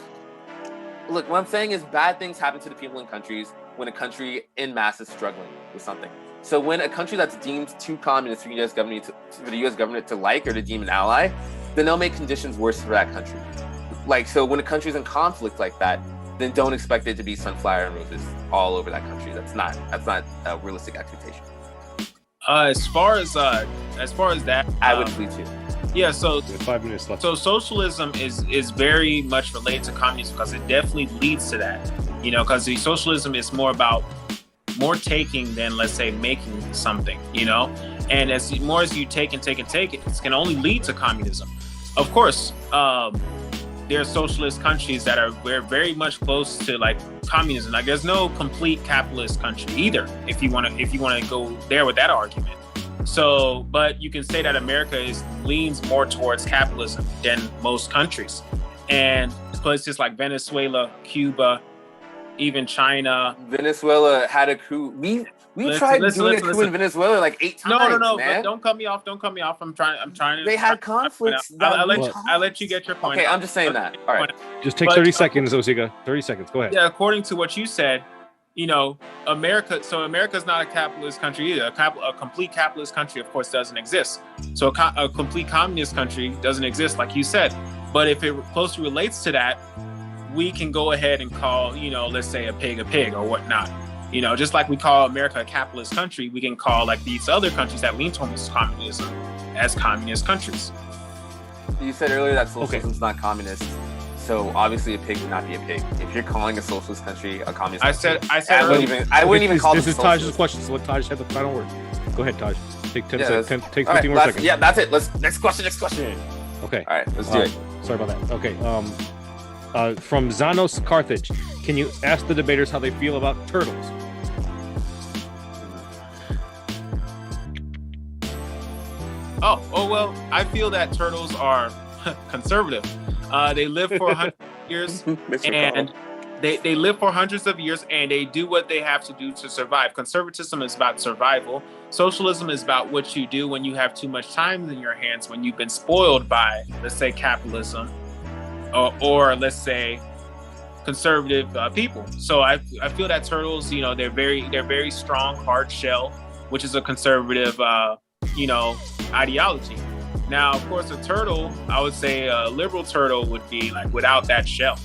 S2: look, what I'm saying is bad things happen to the people in countries when a country en masse is struggling with something. So when a country that's deemed too communist for the U.S. government to like or to deem an ally, then they'll make conditions worse for that country. Like, so when a country's in conflict like that, then don't expect it to be sunflower and roses all over that country. That's not a realistic expectation.
S3: As far as that,
S2: I would flee too.
S3: Yeah, so
S1: 5 minutes left.
S3: So socialism is very much related to communism because it definitely leads to that. You know, because the socialism is more about more taking than, let's say, making something. You know, and as more as you take, it can only lead to communism. Of course, there are socialist countries that are very much close to like communism. Like, there's no complete capitalist country either. If you want to go there with that argument. So, but you can say that America leans more towards capitalism than most countries, and places like Venezuela, Cuba, even China.
S2: Venezuela had a coup. We tried doing a coup in Venezuela like 8 times.
S3: No,
S2: man.
S3: Don't cut me off. I'm trying to.
S2: They had conflicts.
S3: I'll let you get your point.
S2: Okay, I'm just saying that. All right.
S1: Just take 30 seconds, Osigah. 30 seconds. Go ahead.
S3: Yeah, according to what you said, you know, America's not a capitalist country either. A complete capitalist country, of course, doesn't exist. So a complete communist country doesn't exist, like you said. But if it closely relates to that, we can go ahead and call, you know, let's say a pig or whatnot. You know, just like we call America a capitalist country, we can call like these other countries that lean towards communism as communist countries.
S2: You said earlier that socialism's not communist. So obviously a pig would not be a pig. If you're calling a socialist country a communist country, I wouldn't even call
S1: this
S2: it
S1: is Taj's question, so let Taj have the final word. Go ahead, Taj. Take 15
S2: right,
S1: more seconds.
S2: Yeah, that's it. Next question.
S1: Okay.
S2: All right, let's do it.
S1: Sorry about that. Okay. From Zanos Carthage, can you ask the debaters how they feel about turtles?
S3: Oh well, I feel that turtles are conservative. They live for 100 years, and they live for hundreds of years, and they do what they have to do to survive. Conservatism is about survival. Socialism is about what you do when you have too much time in your hands, when you've been spoiled by, let's say, capitalism, or let's say, conservative people. So I feel that turtles, you know, they're very strong, hard shell, which is a conservative, ideology. Now, of course, a turtle, I would say a liberal turtle would be like without that shell,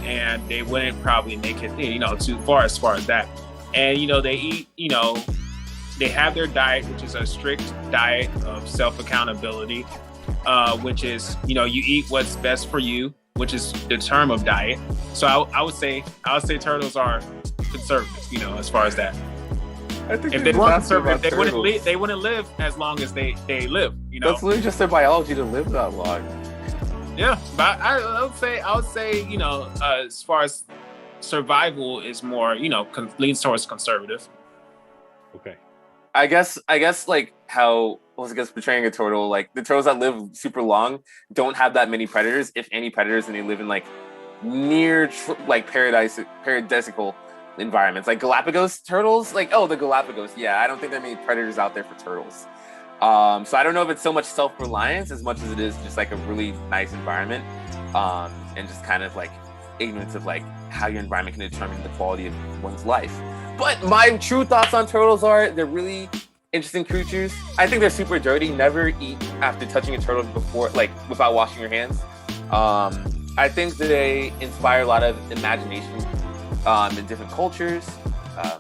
S3: and they wouldn't probably make it, too far as that. And, they eat, they have their diet, which is a strict diet of self-accountability, which is, you eat what's best for you, which is the term of diet. So I would say turtles are conservative, as far as that. If they weren't conservative, they wouldn't live as long as they live.
S2: That's literally just their biology to live that long.
S3: Yeah, but I would say, as far as survival is more, leans towards conservative.
S1: Okay.
S2: I guess like how portraying a turtle, like the turtles that live super long don't have that many predators, if any predators, and they live in like near paradisical environments, like Galapagos turtles, the Galapagos. Yeah, I don't think there are many predators out there for turtles. So I don't know if it's so much self-reliance as much as it is just like a really nice environment, and just kind of like ignorance of like how your environment can determine the quality of one's life. But my true thoughts on turtles are they're really interesting creatures. I think they're super dirty. Never eat after touching a turtle before, like without washing your hands. I think that they inspire a lot of imagination in different cultures.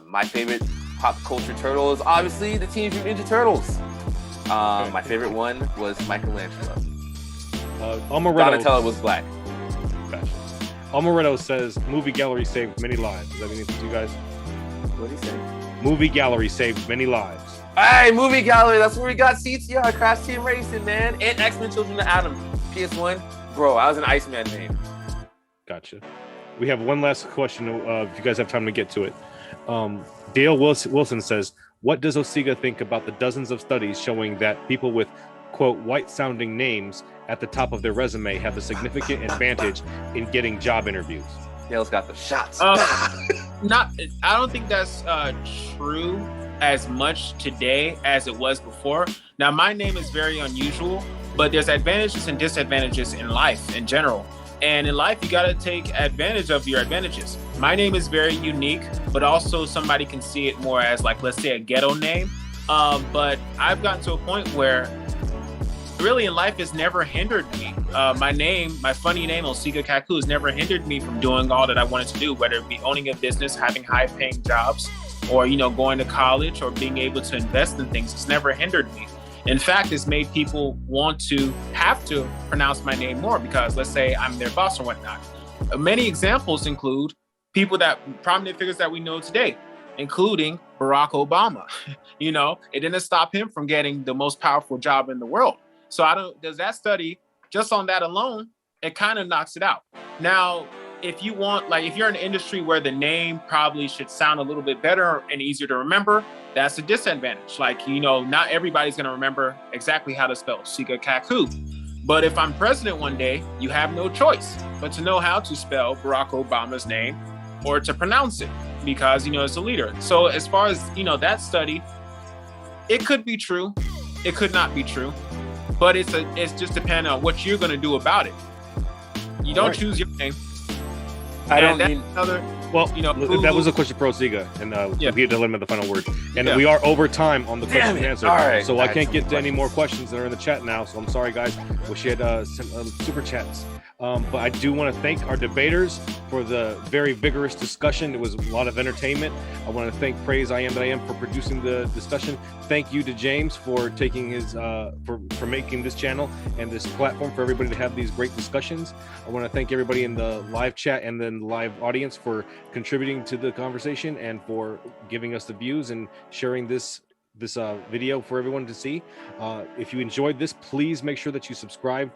S2: My favorite pop culture turtle is obviously the Teenage Mutant Ninja Turtles. My favorite one was Michelangelo. Donatello was black.
S1: Gotcha. Almaretto says movie gallery saved many lives. Does that mean anything to you guys?
S2: What did he say?
S1: Movie gallery saved many lives.
S2: Hey, movie gallery. That's where we got CTR, Crash Team Racing, man, and X-Men: Children of Adam. PS1, bro. I was an Iceman main.
S1: Gotcha. we have one last question. If you guys have time to get to it, Dale Wilson says, "What does Osigah think about the dozens of studies showing that people with quote white-sounding names at the top of their resume have a significant advantage in getting job interviews?"
S2: Dale's got the shots.
S3: I don't think that's true as much today as it was before. Now, my name is very unusual, but there's advantages and disadvantages in life in general. And in life, you got to take advantage of your advantages. My name is very unique, but also somebody can see it more as like, let's say, a ghetto name. But I've gotten to a point where really in life has never hindered me. My funny name, Osigah Kakhu, has never hindered me from doing all that I wanted to do, whether it be owning a business, having high-paying jobs, or going to college, or being able to invest in things. It's never hindered me. In fact, it's made people have to pronounce my name more because, let's say, I'm their boss or whatnot. Many examples include prominent figures that we know today, including Barack Obama. It didn't stop him from getting the most powerful job in the world. So does that study, just on that alone, it kind of knocks it out. Now, if you want, if you're in an industry where the name probably should sound a little bit better and easier to remember, that's a disadvantage. Not everybody's going to remember exactly how to spell Osigah Kakhu. But if I'm president one day, you have no choice but to know how to spell Barack Obama's name or to pronounce it because, it's a leader. So as far as, that study, it could be true. It could not be true. But it's just depending on what you're going to do about it. You don't choose your name.
S1: That was a question for Osigah, and we had to let him have the final word. And we are over time on the question and answer, so I can't get to any more questions that are in the chat now. So I'm sorry, guys. Wish you had some super chats. But I do want to thank our debaters for the very vigorous discussion. It was a lot of entertainment. I want to thank Praise I Am That I Am for producing the discussion. Thank you to James for taking his for making this channel and this platform for everybody to have these great discussions. I want to thank everybody in the live chat and then live audience for contributing to the conversation and for giving us the views and sharing this video for everyone to see. If you enjoyed this, please make sure that you subscribe